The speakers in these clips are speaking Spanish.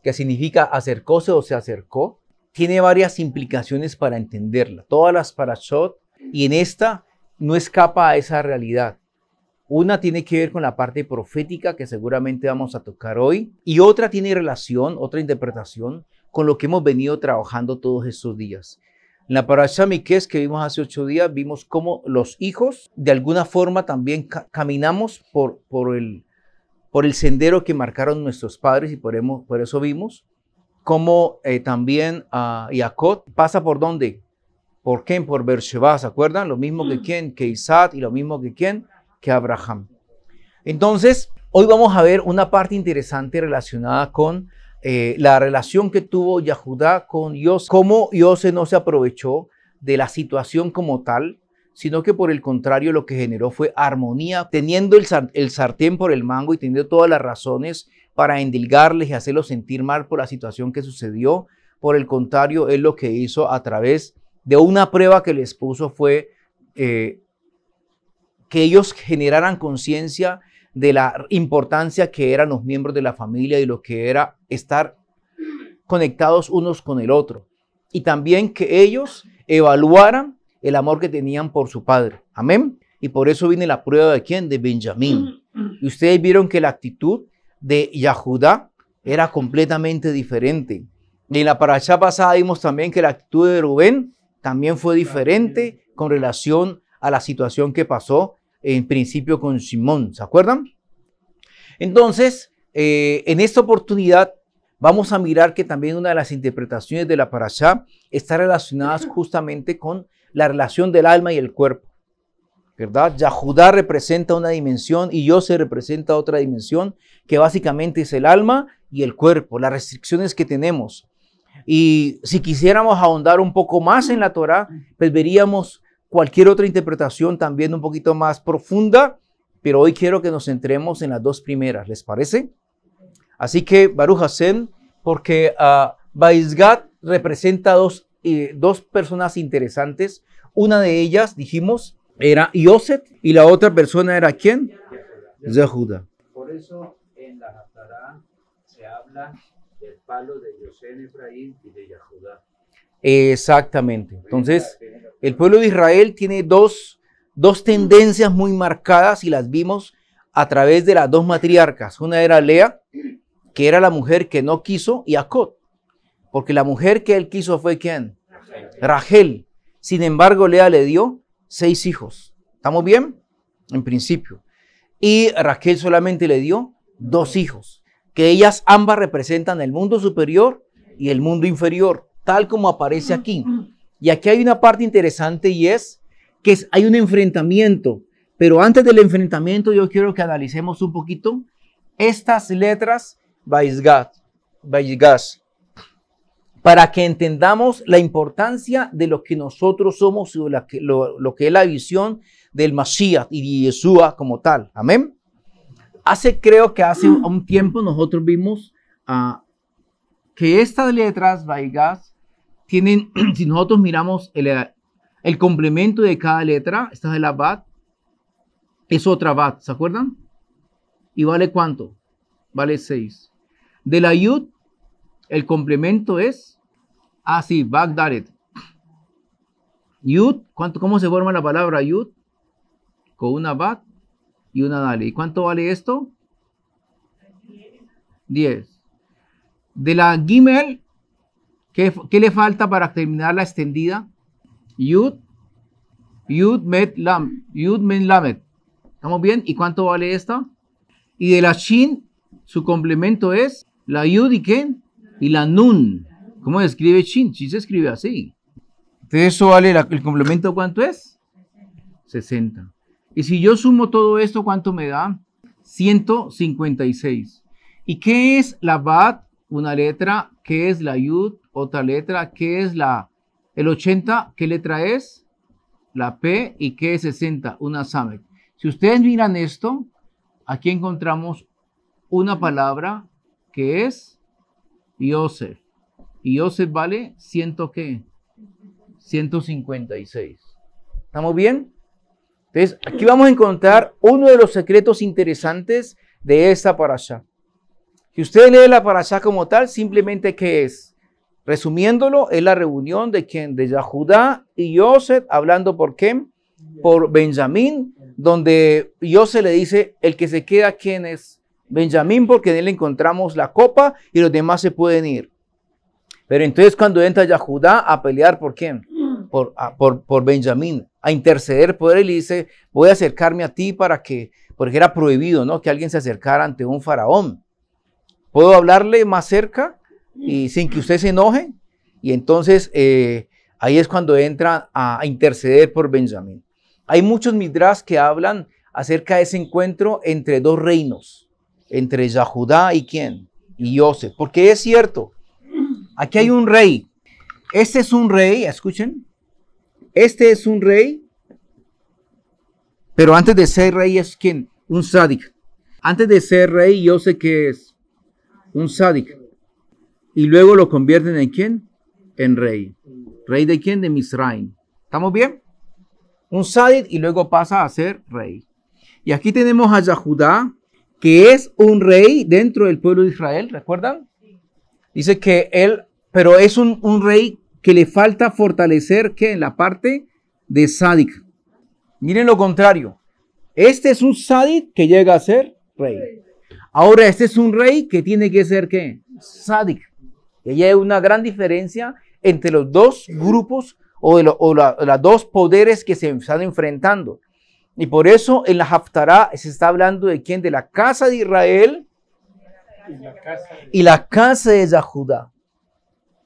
que significa acercóse o se acercó, tiene varias implicaciones para entenderla. Todas las parashot, y en esta no escapa a esa realidad. Una tiene que ver con la parte profética que seguramente vamos a tocar hoy, y otra tiene relación, otra interpretación con lo que hemos venido trabajando todos estos días. En la parashá Miqués que vimos hace 8 días, vimos cómo los hijos de alguna forma también caminamos por el sendero que marcaron nuestros padres, y por eso vimos cómo también Jacob pasa por ¿dónde? ¿Por quién? Por Beersheba, ¿se acuerdan? Lo mismo que quién, que Isaac, y lo mismo que quién, que Abraham. Entonces, hoy vamos a ver una parte interesante relacionada con la relación que tuvo Yahudá con Yosef, cómo Yosef no se aprovechó de la situación como tal, sino que por el contrario lo que generó fue armonía, teniendo el sartén por el mango y teniendo todas las razones para endilgarles y hacerlos sentir mal por la situación que sucedió. Por el contrario, él lo que hizo a través de una prueba que les puso fue que ellos generaran conciencia de la importancia que eran los miembros de la familia y lo que era estar conectados unos con el otro. Y también que ellos evaluaran el amor que tenían por su padre. Amén. Y por eso viene la prueba de ¿quién? De Benjamín. Y ustedes vieron que la actitud de Yahudá era completamente diferente. Y en la parashá pasada vimos también que la actitud de Rubén también fue diferente con relación a la situación que pasó en principio con Simón, ¿se acuerdan? Entonces, en esta oportunidad vamos a mirar que también una de las interpretaciones de la parashá está relacionada justamente con la relación del alma y el cuerpo, ¿verdad? Yahudá representa una dimensión y Yosef representa otra dimensión, que básicamente es el alma y el cuerpo, las restricciones que tenemos. Y si quisiéramos ahondar un poco más en la Torá, pues veríamos cualquier otra interpretación también un poquito más profunda, pero hoy quiero que nos centremos en las dos primeras, ¿les parece? Así que Baruch Hashem, porque Baizgat representa dos personas interesantes. Una de ellas, dijimos, era Yosef, y la otra persona era ¿quién? Yehudá. Por eso en la Haftará se habla del palo de Yosef, Efraín y de Yehudá. Exactamente. Entonces, el pueblo de Israel tiene dos tendencias muy marcadas y las vimos a través de las dos matriarcas. Una era Lea, que era la mujer que no quiso, y Jacob, porque la mujer que él quiso fue ¿quién? Rachel. Sin embargo, Lea le dio 6 hijos. ¿Estamos bien? En principio. Y Rachel solamente le dio 2 hijos, que ellas ambas representan el mundo superior y el mundo inferior, tal como aparece aquí. Y aquí hay una parte interesante, y es que hay un enfrentamiento. Pero antes del enfrentamiento yo quiero que analicemos un poquito estas letras Baizgat, para que entendamos la importancia de lo que nosotros somos, lo que es la visión del Mashiach y de Yeshua como tal. Amén. Creo que hace un tiempo nosotros vimos que estas letras Baizgat tienen, si nosotros miramos el complemento de cada letra, esta es la Bat, es otra Bat, ¿se acuerdan? ¿Y vale cuánto? Vale 6. De la Yud, el complemento es, sí, Bagdaret. Yud, ¿cómo se forma la palabra Yud? Con una Bat y una Dale. ¿Y cuánto vale esto? 10. De la Gimel, ¿qué le falta para terminar la extendida? Yud Met Lamed. ¿Estamos bien? ¿Y cuánto vale esta? Y de la Shin, su complemento es la Yud y ¿qué? Y la Nun. ¿Cómo se escribe Shin? Sí se escribe así. Entonces eso vale, el complemento ¿cuánto es? 60. Y si yo sumo todo esto, ¿cuánto me da? 156. ¿Y qué es la Bat? Una letra. ¿Qué es la Yud? Otra letra. ¿Qué es el 80? ¿Qué letra es? La P. ¿Y qué es 60? Una Samek. Si ustedes miran esto, aquí encontramos una palabra que es Yosef. Y Yosef vale 156. ¿Estamos bien? Entonces, aquí vamos a encontrar uno de los secretos interesantes de esta parashá. Si usted lee la parashá como tal, simplemente ¿qué es? Resumiéndolo, es la reunión de quién, de Yahudá y Yosef, hablando por qué, por Benjamín, donde Yosef le dice, el que se queda, ¿quién es? Benjamín, porque en él encontramos la copa y los demás se pueden ir. Pero entonces cuando entra Yahudá a pelear, ¿por quién? Por Benjamín, a interceder por él y dice, voy a acercarme a ti porque era prohibido, ¿no? Que alguien se acercara ante un faraón. ¿Puedo hablarle más cerca y sin que usted se enoje? Y entonces ahí es cuando entra a interceder por Benjamín. Hay muchos midrash que hablan acerca de ese encuentro entre dos reinos, entre Yahudá y ¿quién? Y Yosef, porque es cierto, aquí hay un rey. Este es un rey, escuchen, este es un rey, pero antes de ser rey es ¿quién? Un sádic. Antes de ser rey, Yosef, ¿qué es? Un sádic. Y luego lo convierten en ¿quién? En rey. ¿Rey de quién? De Misraim. ¿Estamos bien? Un sádic y luego pasa a ser rey. Y aquí tenemos a Yahudá, que es un rey dentro del pueblo de Israel, ¿recuerdan? Dice que él, pero es un rey que le falta fortalecer, ¿qué? En la parte de sádic. Miren lo contrario. Este es un sádic que llega a ser rey. Ahora este es un rey que tiene que ser, ¿qué? Sádic. Y hay una gran diferencia entre los dos grupos o los dos poderes que se están enfrentando. Y por eso en la Haftará se está hablando de quién, de la casa de Israel y la casa de Yahudá.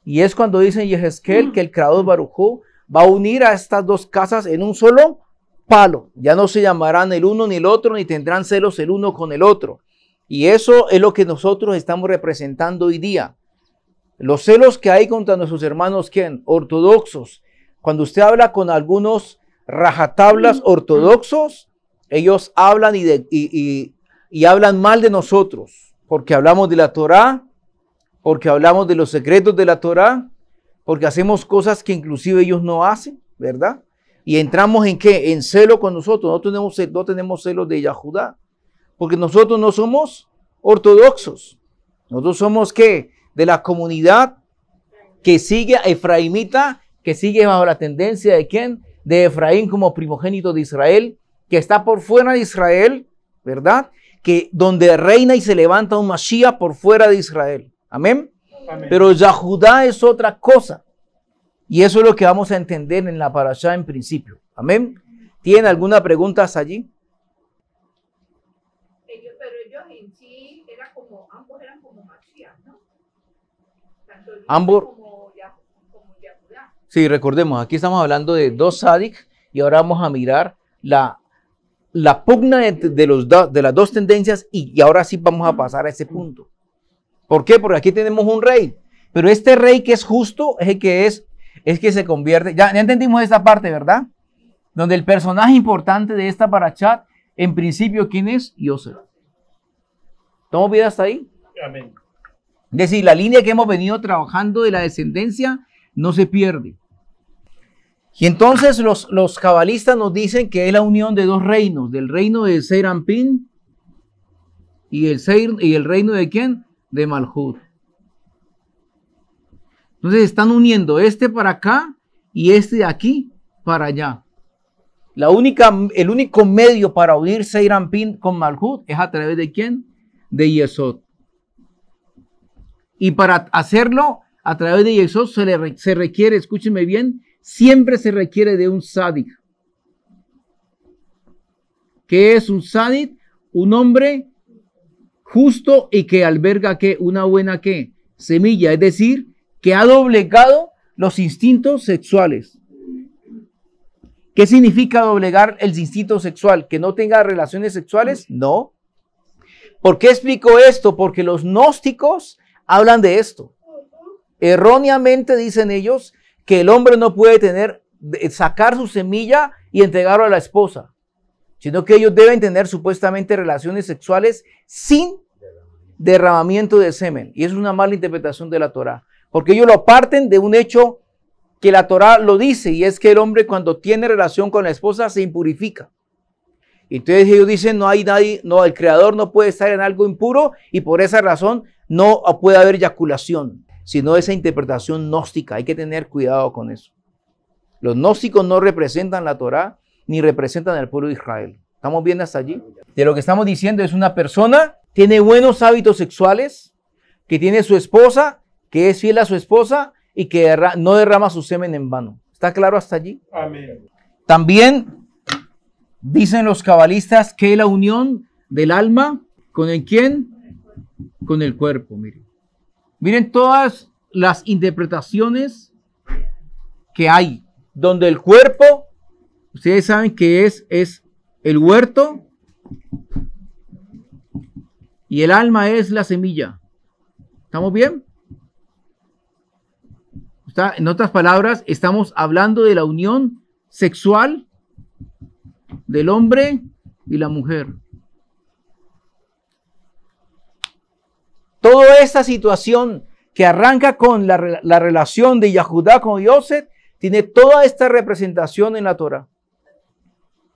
Y es cuando dice en Yehezkel que el creador Baruj Hu va a unir a estas dos casas en un solo palo. Ya no se llamarán el uno ni el otro, ni tendrán celos el uno con el otro. Y eso es lo que nosotros estamos representando hoy día. Los celos que hay contra nuestros hermanos, ¿quién? Ortodoxos. Cuando usted habla con algunos rajatablas ortodoxos, ellos hablan y hablan mal de nosotros, porque hablamos de la Torá, porque hablamos de los secretos de la Torá, porque hacemos cosas que inclusive ellos no hacen, ¿verdad? Y entramos en ¿qué? En celo con nosotros. No tenemos celos de Yahudá, porque nosotros no somos ortodoxos. Nosotros somos ¿qué? De la comunidad que sigue a Efraimita, que sigue bajo la tendencia de ¿quién? De Efraín como primogénito de Israel, que está por fuera de Israel, ¿verdad? Que donde reina y se levanta un Mashiach por fuera de Israel. Amén. Amén. Pero Yahudá es otra cosa. Y eso es lo que vamos a entender en la parashá en principio. Amén. ¿Tienen alguna pregunta allí? Pero ellos en sí ambos eran como Mashiach, ¿no? Tanto Ambos. como Yahudá. Sí, recordemos, aquí estamos hablando de dos sádic y ahora vamos a mirar la pugna de las dos tendencias y ahora sí vamos a pasar a ese punto. ¿Por qué? Porque aquí tenemos un rey, pero este rey que es justo es el que es que se convierte, ya entendimos esta parte, ¿verdad? Donde el personaje importante de esta parashat, en principio, ¿quién es? Yosef. ¿Estamos bien hasta ahí? Amén. Es decir, la línea que hemos venido trabajando de la descendencia no se pierde. Y entonces los cabalistas nos dicen que es la unión de dos reinos, del reino de Zeir Anpin y el reino de ¿quién? De Malhut. Entonces están uniendo este para acá y este de aquí para allá. El único medio para unir Zeir Anpin con Malhut es a través de ¿quién? De Yesod. Y para hacerlo a través de Yesod se requiere, escúchenme bien, siempre se requiere de un sádic. ¿Qué es un sádic? Un hombre justo y que alberga ¿qué? Una buena ¿qué? Semilla, es decir, que ha doblegado los instintos sexuales. ¿Qué significa doblegar el instinto sexual? ¿Que no tenga relaciones sexuales? No. ¿Por qué explico esto? Porque los gnósticos hablan de esto. Erróneamente dicen ellos que el hombre no puede sacar su semilla y entregarlo a la esposa, sino que ellos deben tener supuestamente relaciones sexuales sin derramamiento de semen. Y es una mala interpretación de la Torá, porque ellos lo parten de un hecho que la Torá lo dice, y es que el hombre cuando tiene relación con la esposa se impurifica. Entonces ellos dicen, no hay nadie, no, el creador no puede estar en algo impuro, y por esa razón no puede haber eyaculación, sino esa interpretación gnóstica. Hay que tener cuidado con eso. Los gnósticos no representan la Torá ni representan al pueblo de Israel. ¿Estamos bien hasta allí? De lo que estamos diciendo es una persona, tiene buenos hábitos sexuales, que tiene su esposa, que es fiel a su esposa y que no derrama su semen en vano. ¿Está claro hasta allí? Amén. También dicen los cabalistas que la unión del alma, ¿con el quién? Con el cuerpo, miren. Miren todas las interpretaciones que hay, donde el cuerpo, ustedes saben que es el huerto y el alma es la semilla. ¿Estamos bien? En otras palabras, estamos hablando de la unión sexual del hombre y la mujer. Toda esta situación que arranca con la relación de Yahudá con Yosef, tiene toda esta representación en la Torah.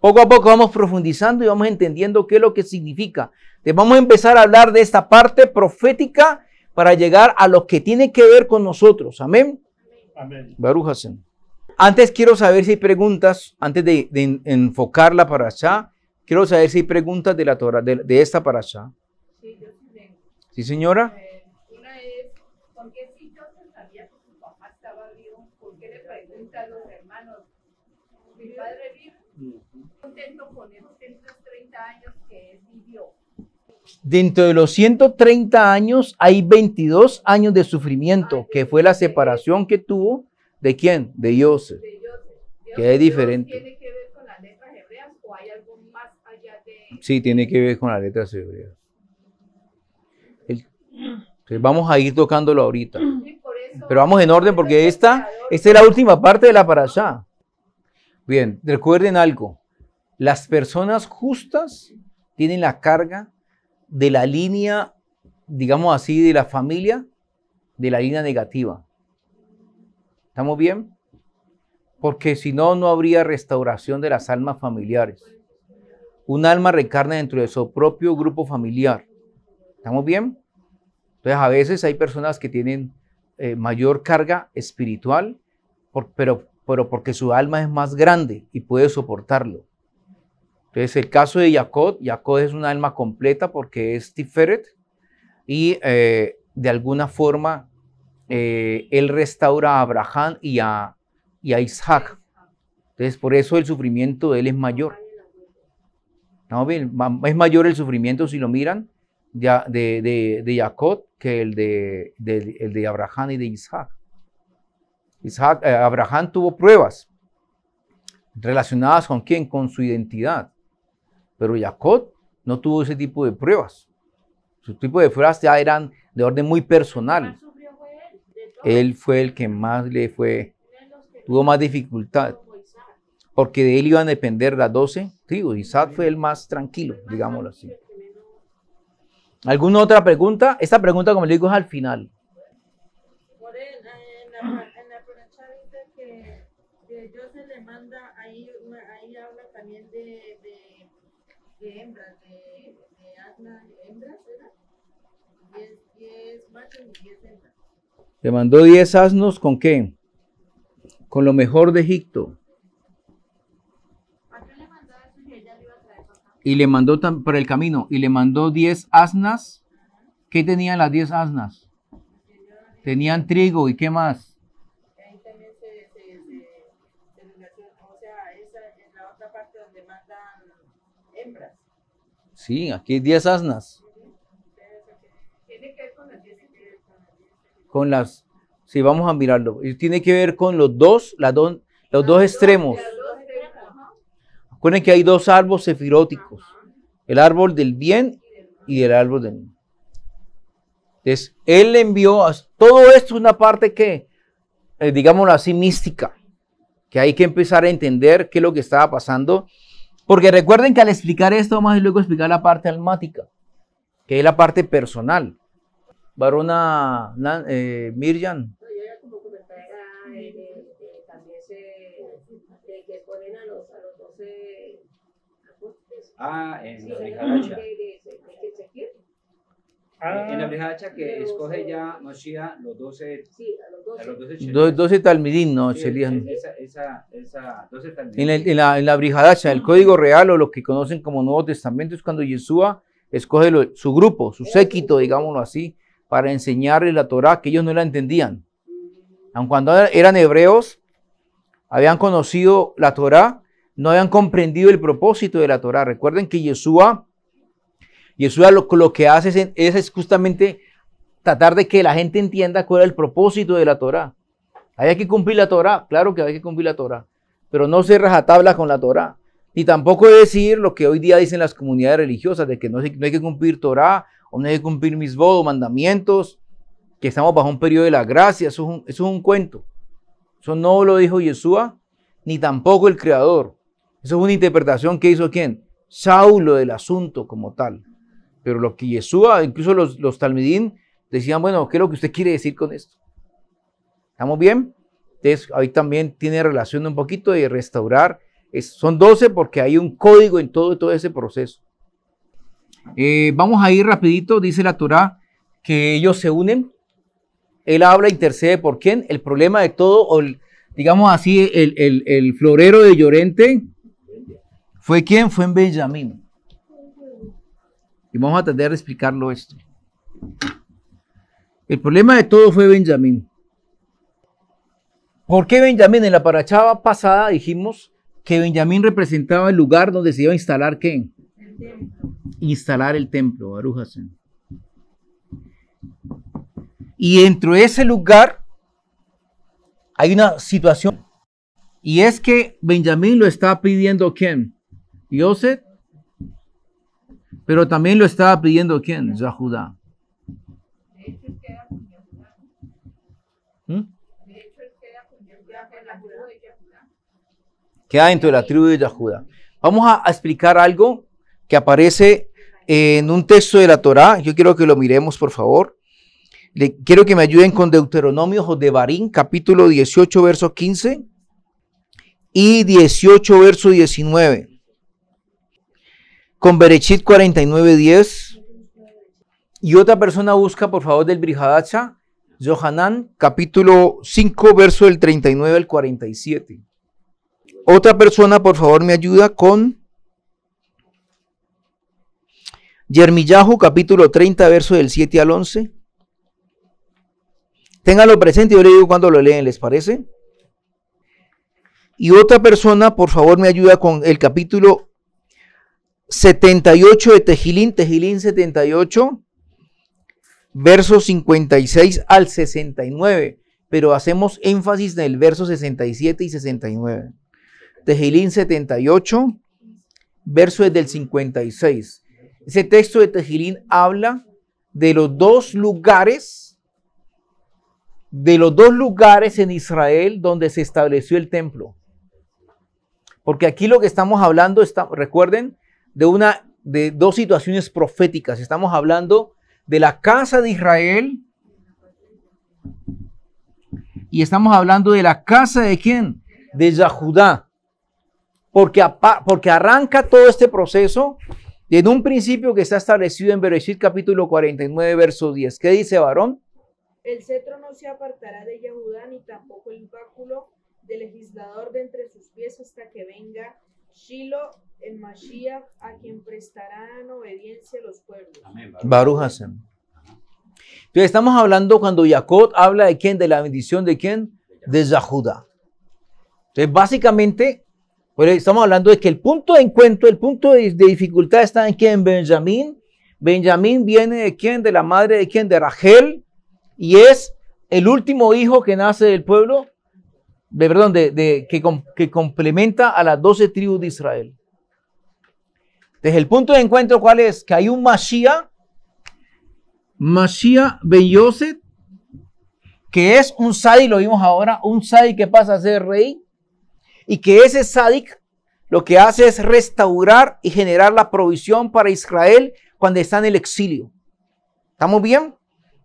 Poco a poco vamos profundizando y vamos entendiendo qué es lo que significa. Entonces vamos a empezar a hablar de esta parte profética para llegar a lo que tiene que ver con nosotros. Amén. Amén. Baruch Hashem. Antes quiero saber si hay preguntas, antes de enfocar la parashá, quiero saber si hay preguntas de la Torah, de esta parashá. Sí, yo sí tengo. ¿Sí, señora? Una es, ¿por qué si Joseph sabía que su papá estaba vivo? ¿Por qué le pregunta a los hermanos? ¿Mi padre vive? Contento con esos 130 años que él vivió. Dentro de los 130 años hay 22 años de sufrimiento, que fue la separación que tuvo, ¿de quién? De Yosef, De Joseph. que es diferente. ¿Tiene que ver con las letras hebreas o hay algo más allá de...? Sí, tiene que ver con las letras hebreas. Entonces vamos a ir tocándolo ahorita. Sí, por eso, Pero vamos en orden porque esta es la última parte de la parashá. Bien, recuerden algo. Las personas justas tienen la carga de la línea, digamos así, de la familia, de la línea negativa. ¿Estamos bien? Porque si no, no habría restauración de las almas familiares. Un alma reencarna dentro de su propio grupo familiar. ¿Estamos bien? Entonces, a veces hay personas que tienen mayor carga espiritual, pero porque su alma es más grande y puede soportarlo. Entonces, el caso de Jacob es un alma completa porque es Tiferet y de alguna forma él restaura a Abraham y a Isaac. Entonces, por eso el sufrimiento de él es mayor. ¿Estamos bien? Es mayor el sufrimiento, si lo miran, de Jacob que el de Abraham y de Isaac. Abraham tuvo pruebas relacionadas con quién, con su identidad. Pero Jacob no tuvo ese tipo de pruebas. Su tipo de pruebas ya eran de orden muy personal. Él fue el que más tuvo más dificultad. Porque de él iban a depender las 12 tribus. Isaac fue el más tranquilo, digámoslo así. ¿Alguna otra pregunta? Esta pregunta, como le digo, es al final. En la paracha dice que Dios se le manda, ahí habla también de hembras, de asnas, hembras, ¿verdad? 10 machos y 10 hembras. Le mandó 10 asnos, ¿con qué? Con lo mejor de Egipto. ¿Para qué le mandó eso si ella le iba a traer para acá? Y le mandó por el camino, y le mandó 10 asnas. ¿Qué tenían las 10 asnas? Tenían trigo, ¿y qué más? Ahí también se relaciona, o sea, esa es la otra parte donde mandan hembras. Sí, aquí hay 10 asnas. Tiene que ver con las 10. Con las, sí, vamos a mirarlo. Y tiene que ver con los dos extremos. Recuerden que hay dos árboles sefiróticos. El árbol del bien y el árbol del mal. Entonces, él le envió, todo esto es una parte que, digámoslo así, mística, que hay que empezar a entender qué es lo que estaba pasando, porque recuerden que al explicar esto, vamos a luego explicar la parte almática, que es la parte personal. Varona Mirjan. No, yo ya como comentaba, también que ponen a los 12 apóstoles. Ah, en Sí, la de Ricaracha. Ezequiel. En la Brihacha que escoge ya Mashiach los 12, Sí, a los 12. a los 12 Sheliach. 12 talmidín, no, Sí, Sheliach. esa 12 Talmidín. En la Brihadacha, el código real o lo que conocen como Nuevo Testamento es cuando Yeshua escoge su grupo, su séquito, digámoslo así, para enseñarles la Torá, que ellos no la entendían. Aun cuando eran hebreos, habían conocido la Torá, no habían comprendido el propósito de la Torá. Recuerden que Yeshua lo que hace es justamente tratar de que la gente entienda cuál es el propósito de la Torá. Hay que cumplir la Torá, claro que hay que cumplir la Torá, pero no ser rajatabla con la Torá. Ni tampoco decir lo que hoy día dicen las comunidades religiosas, de que no hay que cumplir Torá, o no hay que cumplir misbod o mandamientos, que estamos bajo un periodo de la gracia. Eso es un cuento. Eso no lo dijo Yeshua, ni tampoco el Creador. Eso es una interpretación que hizo ¿quién? Saulo del asunto como tal. Pero lo que Yeshua, incluso los talmidín, decían, bueno, ¿qué es lo que usted quiere decir con esto? ¿Estamos bien? Entonces, ahí también tiene relación un poquito de restaurar. Son 12 porque hay un código en todo ese proceso. Vamos a ir rapidito, dice la Torá, que ellos se unen. Él habla, intercede por quién. El problema de todo, digamos así, el florero de Llorente, ¿fue quién? Fue en Benjamín. Y vamos a tratar de explicarlo esto. El problema de todo fue Benjamín. ¿Por qué Benjamín? En la parachá pasada dijimos que Benjamín representaba el lugar donde se iba a instalar ¿qué? Instalar el templo, Baruch Hashem. Y dentro de ese lugar hay una situación. Y es que Benjamín lo está pidiendo ¿quién? Yosef. Pero también lo estaba pidiendo ¿quién? Judá. De hecho, él queda con Yehudá. ¿Mm? De hecho, él queda con Yehudá, con la tribu de Yehudá. Queda dentro de la tribu de Judá. Vamos a explicar algo que aparece en un texto de la Torá. Yo quiero que lo miremos, por favor. Quiero que me ayuden con Deuteronomio Jodebarín, capítulo 18, verso 15 y 18, verso 19. Con Berechit 49, 10. Y otra persona busca, por favor, del Brihadacha, Yohanan, capítulo 5, verso del 39 al 47. Otra persona, por favor, me ayuda con Yermiyahu, capítulo 30, verso del 7 al 11. Ténganlo presente, yo le digo cuando lo leen, ¿les parece? Y otra persona, por favor, me ayuda con el capítulo 78 de Tejilín, Tejilín 78, versos 56 al 69, pero hacemos énfasis en el verso 67 y 69. Tejilín 78, verso desde el 56. Ese texto de Tejilín habla de los dos lugares en Israel donde se estableció el templo. Porque aquí lo que estamos hablando, recuerden, de dos situaciones proféticas. Estamos hablando de la casa de Israel y estamos hablando de la casa de ¿quién? De Judá. Porque arranca todo este proceso en un principio que está establecido en Bereshit capítulo 49, verso 10. ¿Qué dice varón? El cetro no se apartará de Yehudá, ni tampoco el báculo del legislador de entre sus pies hasta que venga Shilo, el Mashiach, a quien prestarán obediencia los pueblos. Amén. Baruch Hashem. Entonces estamos hablando cuando Jacob habla de quién, de la bendición de quién, de Judá. Entonces básicamente, pues estamos hablando de que el punto de encuentro, el punto de dificultad está en quién, Benjamín. Benjamín viene de quién, de la madre de quién, de Rachel, y es el último hijo que nace del pueblo, que complementa a las 12 tribus de Israel. Desde el punto de encuentro, ¿cuál es? Que hay un Mashiach ben Yosef, que es un Sadik, lo vimos ahora, un Sadik que pasa a ser rey, y que ese Sadik lo que hace es restaurar y generar la provisión para Israel cuando está en el exilio. ¿Estamos bien?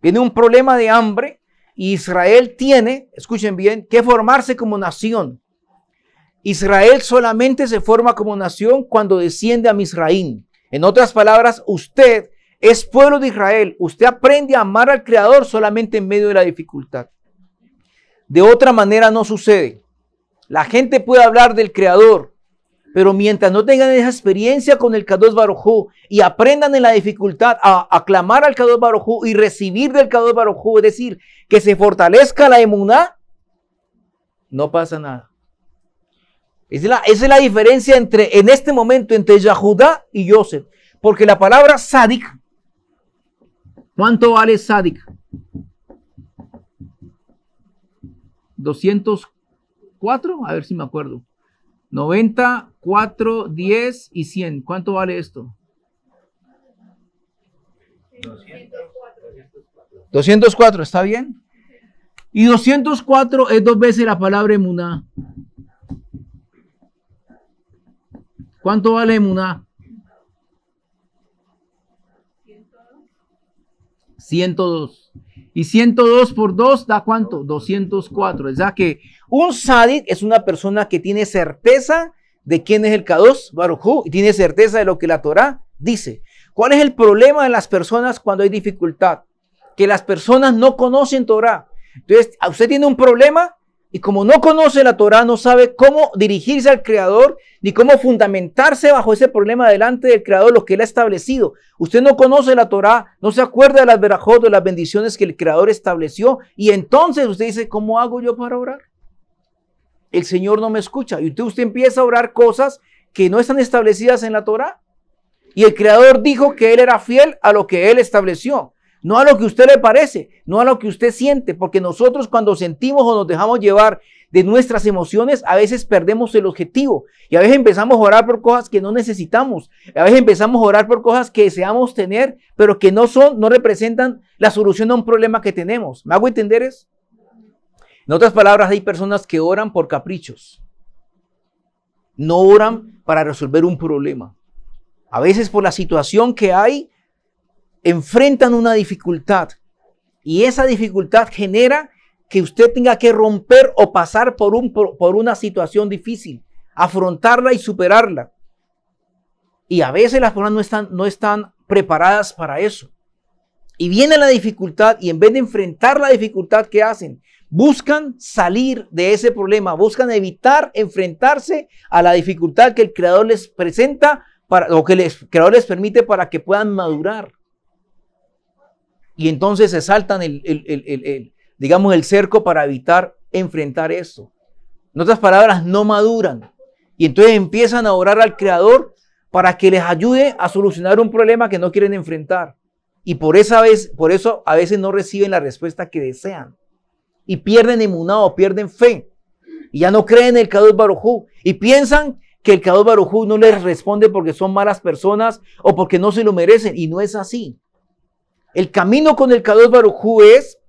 Viene un problema de hambre y Israel tiene, escuchen bien, que formarse como nación. Israel solamente se forma como nación cuando desciende a Misraín. En otras palabras, usted es pueblo de Israel. Usted aprende a amar al Creador solamente en medio de la dificultad. De otra manera no sucede. La gente puede hablar del Creador, pero mientras no tengan esa experiencia con el Kadosh Baruj Hu y aprendan en la dificultad a aclamar al Kadosh Baruj Hu y recibir del Kadosh Baruj Hu, es decir, que se fortalezca la emuná, no pasa nada. Esa es la diferencia en este momento entre Yahudá y Yosef. Porque la palabra Sadik, ¿cuánto vale Sadik? 204, a ver si me acuerdo. 90, 4, 10 y 100. ¿Cuánto vale esto? 204, ¿está bien? Y 204 es 2 veces la palabra emuná. ¿Cuánto vale emuná? 102. Y 102 por 2 da ¿cuánto? 204. Es decir, que un Sadik es una persona que tiene certeza de quién es el Kadosh Baruj Hu y tiene certeza de lo que la Torá dice. ¿Cuál es el problema de las personas cuando hay dificultad? Que las personas no conocen Torá. Entonces, usted tiene un problema y como no conoce la Torá, no sabe cómo dirigirse al Creador ni cómo fundamentarse bajo ese problema delante del Creador, lo que Él ha establecido. Usted no conoce la Torá, no se acuerda de las verajot, de las bendiciones que el Creador estableció, y entonces usted dice, ¿cómo hago yo para orar? El Señor no me escucha. Y usted empieza a orar cosas que no están establecidas en la Torá. Y el Creador dijo que Él era fiel a lo que Él estableció. No a lo que a usted le parece, no a lo que usted siente, porque nosotros cuando sentimos o nos dejamos llevar de nuestras emociones, a veces perdemos el objetivo y a veces empezamos a orar por cosas que no necesitamos, a veces empezamos a orar por cosas que deseamos tener, pero que no representan la solución a un problema que tenemos. ¿Me hago entender eso? En otras palabras, hay personas que oran por caprichos, no oran para resolver un problema. A veces por la situación que hay, enfrentan una dificultad y esa dificultad genera que usted tenga que romper o pasar por una situación difícil, afrontarla y superarla. Y a veces las personas no están preparadas para eso. Y viene la dificultad y en vez de enfrentar la dificultad, ¿qué hacen? Buscan salir de ese problema, buscan evitar enfrentarse a la dificultad que el Creador les presenta o que el Creador les permite para que puedan madurar. Y entonces se saltan digamos, el cerco para evitar enfrentar eso. En otras palabras, no maduran. Y entonces empiezan a orar al Creador para que les ayude a solucionar un problema que no quieren enfrentar. Y por eso a veces no reciben la respuesta que desean. Y pierden emuná o pierden fe. Y ya no creen en el Kadosh Baruj Hu. Y piensan que el Kadosh Baruj Hu no les responde porque son malas personas o porque no se lo merecen. Y no es así. El camino con el Kadosh Baruj Hu es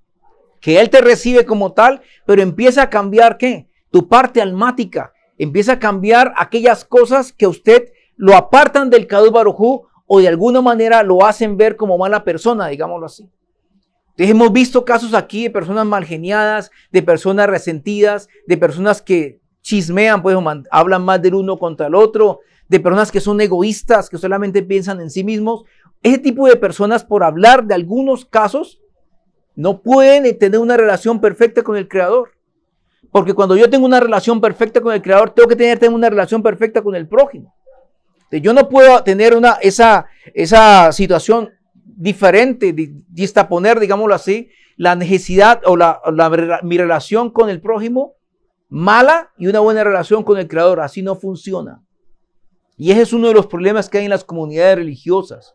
que Él te recibe como tal, pero empieza a cambiar, ¿qué? Tu parte almática. Empieza a cambiar aquellas cosas que usted lo apartan del Kadosh Baruj Hu o de alguna manera lo hacen ver como mala persona, digámoslo así. Entonces hemos visto casos aquí de personas malgeniadas, de personas resentidas, de personas que chismean, pues hablan más del uno contra el otro, de personas que son egoístas, que solamente piensan en sí mismos. Ese tipo de personas, por hablar de algunos casos, no pueden tener una relación perfecta con el Creador. Porque cuando yo tengo una relación perfecta con el Creador, tengo que tener una relación perfecta con el prójimo. Entonces, yo no puedo tener esa situación diferente, poner, digámoslo así, la necesidad o mi relación con el prójimo mala y una buena relación con el Creador. Así no funciona. Y ese es uno de los problemas que hay en las comunidades religiosas.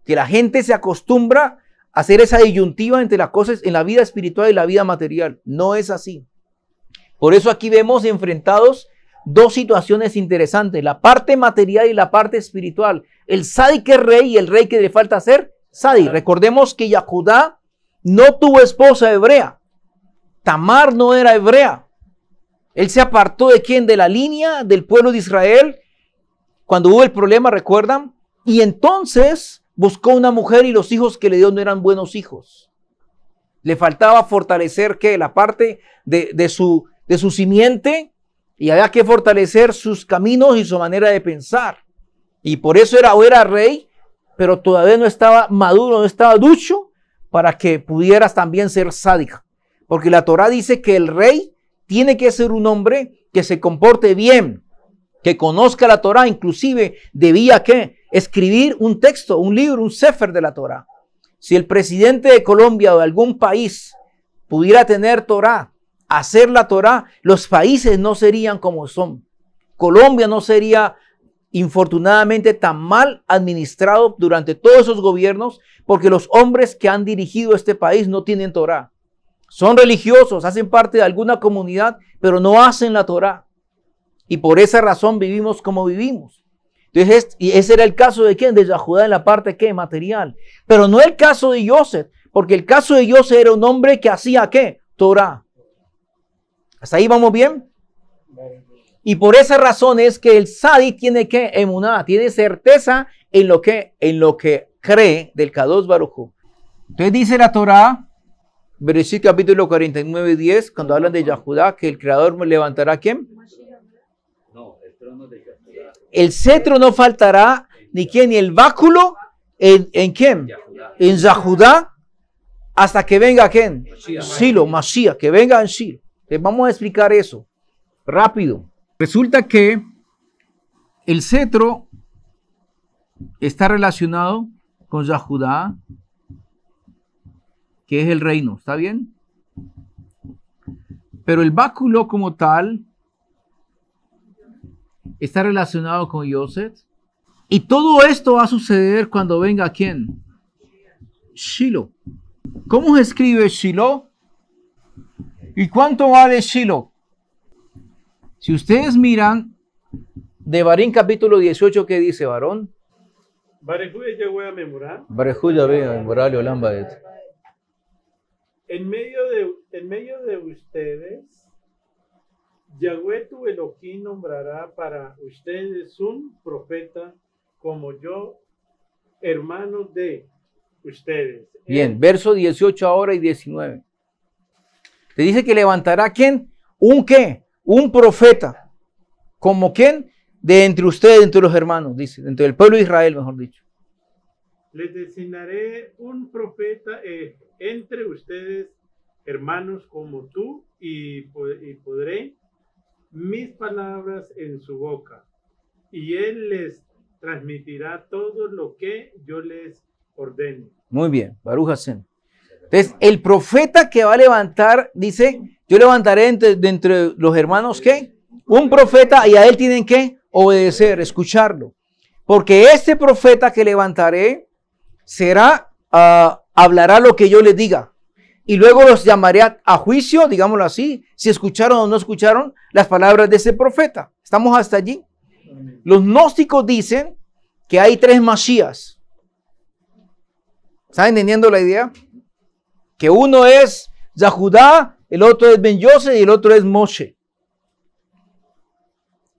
Que la gente se acostumbra a hacer esa disyuntiva entre las cosas en la vida espiritual y la vida material. No es así. Por eso aquí vemos enfrentados dos situaciones interesantes. La parte material y la parte espiritual. El Sadi que es rey y el rey que le falta hacer Sadi. Recordemos que Yahudá no tuvo esposa hebrea. Tamar no era hebrea. Él se apartó de quién? De la línea del pueblo de Israel. Cuando hubo el problema, ¿recuerdan? Y entonces buscó una mujer y los hijos que le dio no eran buenos hijos. Le faltaba fortalecer ¿qué? La parte de su simiente y había que fortalecer sus caminos y su manera de pensar. Y por eso era rey, pero todavía no estaba maduro, no estaba ducho para que pudieras también ser sádica. Porque la Torá dice que el rey tiene que ser un hombre que se comporte bien, que conozca la Torá, inclusive debía que escribir un texto, un libro, un sefer de la Torá. Si el presidente de Colombia o de algún país pudiera tener Torá, hacer la Torá, los países no serían como son. Colombia no sería infortunadamente tan mal administrado durante todos esos gobiernos, porque los hombres que han dirigido este país no tienen Torá. Son religiosos, hacen parte de alguna comunidad, pero no hacen la Torá. Y por esa razón vivimos como vivimos. Entonces, y ese era el caso de ¿quién? De Yahudá en la parte ¿qué? Material. Pero no el caso de Yosef, porque el caso de Yosef era un hombre que hacía ¿qué? Torá. ¿Hasta ahí vamos bien? Y por esa razón es que el Sadi tiene que emuná, tiene certeza en lo que cree del Kadosh Baruj Hu. Entonces dice la Torá, Bereshit capítulo 49, 10, cuando hablan de Yahudá, que el Creador levantará ¿a quién? No, el trono de Yahudá. El cetro no faltará, ni quién, ni el báculo, ¿en quién? Yahudá. En Yahudá, hasta que venga ¿quién? Mashiach. Silo, Mashiach, que venga en Silo. Les vamos a explicar eso rápido. Resulta que el cetro está relacionado con Yahudá, que es el reino, ¿está bien? Pero el báculo como tal está relacionado con Yosef. Y todo esto va a suceder cuando venga ¿quién? Shilo. ¿Cómo se escribe Shilo? ¿Y cuánto vale Shilo? Si ustedes miran Devarim capítulo 18, ¿qué dice, varón? Barejú Yahvé, Memorable Olam Baed. En medio de ustedes, Yahweh tu Elohim nombrará para ustedes un profeta como yo, hermano de ustedes. Bien, verso 18 ahora y 19. Te dice que levantará ¿quién? ¿Un qué? Un profeta. ¿Como quién? De entre ustedes, entre los hermanos, dice, entre el pueblo de Israel, mejor dicho. Les designaré un profeta entre ustedes, hermanos como tú, y pondré mis palabras en su boca, y él les transmitirá todo lo que yo les ordene. Muy bien, Baruch Hashem. Entonces, el profeta que va a levantar, dice, yo levantaré entre los hermanos, ¿qué? Un profeta, y a él tienen que obedecer, escucharlo. Porque este profeta que levantaré hablará lo que yo les diga. Y luego los llamaré a juicio, digámoslo así, si escucharon o no escucharon las palabras de ese profeta. ¿Estamos hasta allí? Los gnósticos dicen que hay 3 Masías. ¿Están entendiendo la idea? Que uno es Yahudá, el otro es Ben Yosef y el otro es Moshe.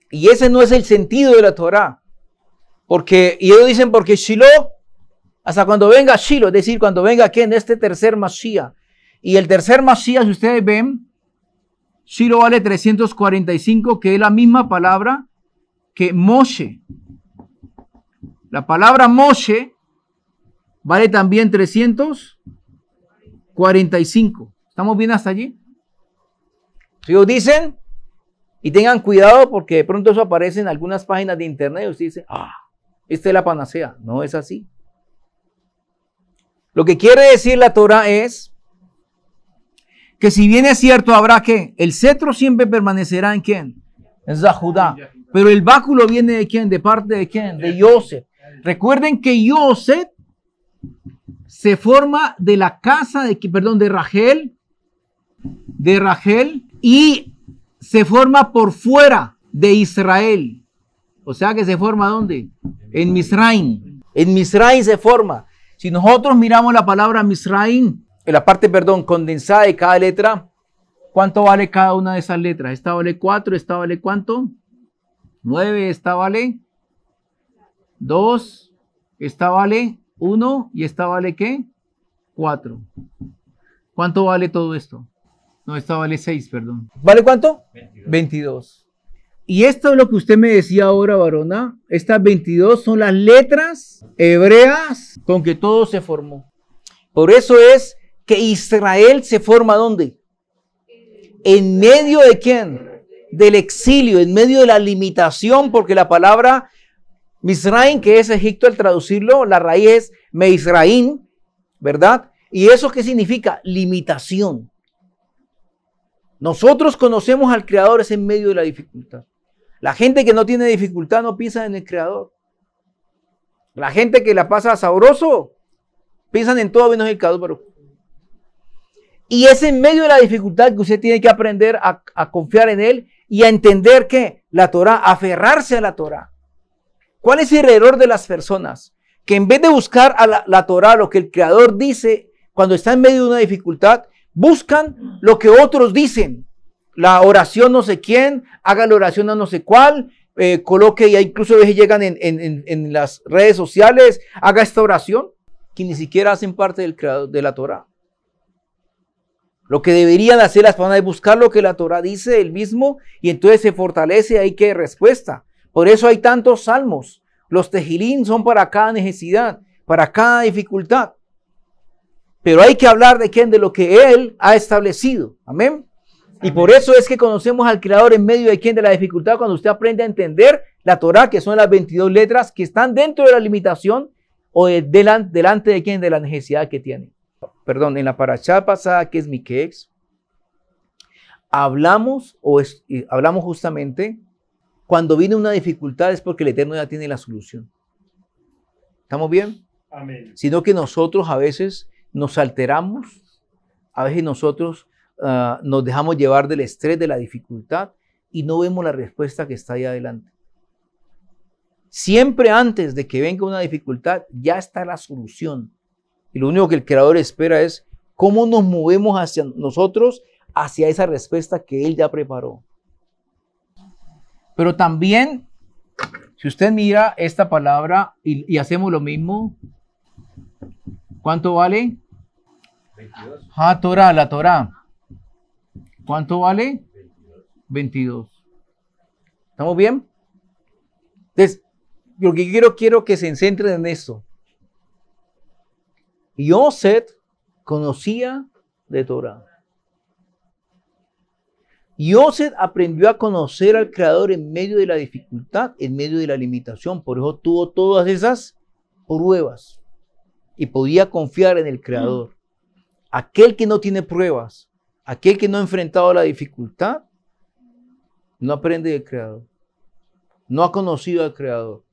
Y ese no es el sentido de la Torá. Y ellos dicen porque Shiloh, hasta cuando venga Shiloh, es decir, cuando venga aquí en este tercer Mashiach. Y el tercer Mashiach, si ustedes ven, Shiloh vale 345, que es la misma palabra que Moshe. La palabra Moshe vale también 345. ¿Estamos bien hasta allí? Ellos dicen, y tengan cuidado porque de pronto eso aparece en algunas páginas de internet y ustedes dicen, esta es la panacea. No es así. Lo que quiere decir la Torah es que si bien es cierto, habrá que el cetro siempre permanecerá en quién? En Yahudá. Pero el báculo viene de quién? ¿De parte de quién? De Yosef. Recuerden que Yosef se forma de la casa de Rachel, y se forma por fuera de Israel. O sea que se forma ¿dónde? En Misraim. En Misraim se forma. Si nosotros miramos la palabra Misraim, en la parte, condensada de cada letra, ¿cuánto vale cada una de esas letras? Esta vale 4, esta vale ¿cuánto? 9, esta vale 2, esta vale 1 y esta vale ¿qué? 4. ¿Cuánto vale todo esto? No, esta vale 6, perdón. ¿Vale cuánto? 22. Y esto es lo que usted me decía ahora, varona. Estas 22 son las letras hebreas con que todo se formó. Por eso es que Israel se forma ¿dónde? ¿En medio de quién? Del exilio, en medio de la limitación, porque la palabra Misraim, que es Egipto al traducirlo, la raíz es Meisraim, ¿verdad? ¿Y eso qué significa? Limitación. Nosotros conocemos al Creador es en medio de la dificultad. La gente que no tiene dificultad no piensa en el Creador. La gente que la pasa sabroso, piensan en todo menos en el Creador. Y es en medio de la dificultad que usted tiene que aprender a confiar en Él y a entender que la Torah, aferrarse a la Torah. ¿Cuál es el error de las personas? Que en vez de buscar a la Torah, lo que el Creador dice, cuando está en medio de una dificultad, buscan lo que otros dicen. La oración no sé quién, haga la oración a no sé cuál, coloque, y incluso a veces llegan en las redes sociales, haga esta oración, que ni siquiera hacen parte del Creador, de la Torah. Lo que deberían hacer las personas es buscar lo que la Torah dice él mismo, y entonces se fortalece, ahí que hay respuesta. Por eso hay tantos salmos. Los tejilín son para cada necesidad, para cada dificultad. Pero hay que hablar de quién, de lo que Él ha establecido. Amén. Y por eso es que conocemos al Creador en medio de quién, de la dificultad, cuando usted aprende a entender la Torah, que son las 22 letras que están dentro de la limitación o delante de quién, de la necesidad que tiene. Perdón, en la parashá pasada, que es Miqueas, hablamos justamente cuando viene una dificultad es porque el Eterno ya tiene la solución. ¿Estamos bien? Amén. Sino que nosotros a veces nos alteramos, a veces nosotros nos dejamos llevar del estrés, de la dificultad y no vemos la respuesta que está ahí adelante. Siempre antes de que venga una dificultad ya está la solución. Y lo único que el Creador espera es cómo nos movemos hacia nosotros, hacia esa respuesta que Él ya preparó. Pero también, si usted mira esta palabra y hacemos lo mismo, ¿cuánto vale? 22. Torah, la Torah. ¿Cuánto vale? 22. ¿Estamos bien? Entonces, lo que quiero que se centren en esto. Yosef conocía de Torah. Yosef aprendió a conocer al Creador en medio de la dificultad, en medio de la limitación. Por eso tuvo todas esas pruebas y podía confiar en el Creador. Aquel que no tiene pruebas, aquel que no ha enfrentado la dificultad, no aprende del Creador. No ha conocido al Creador.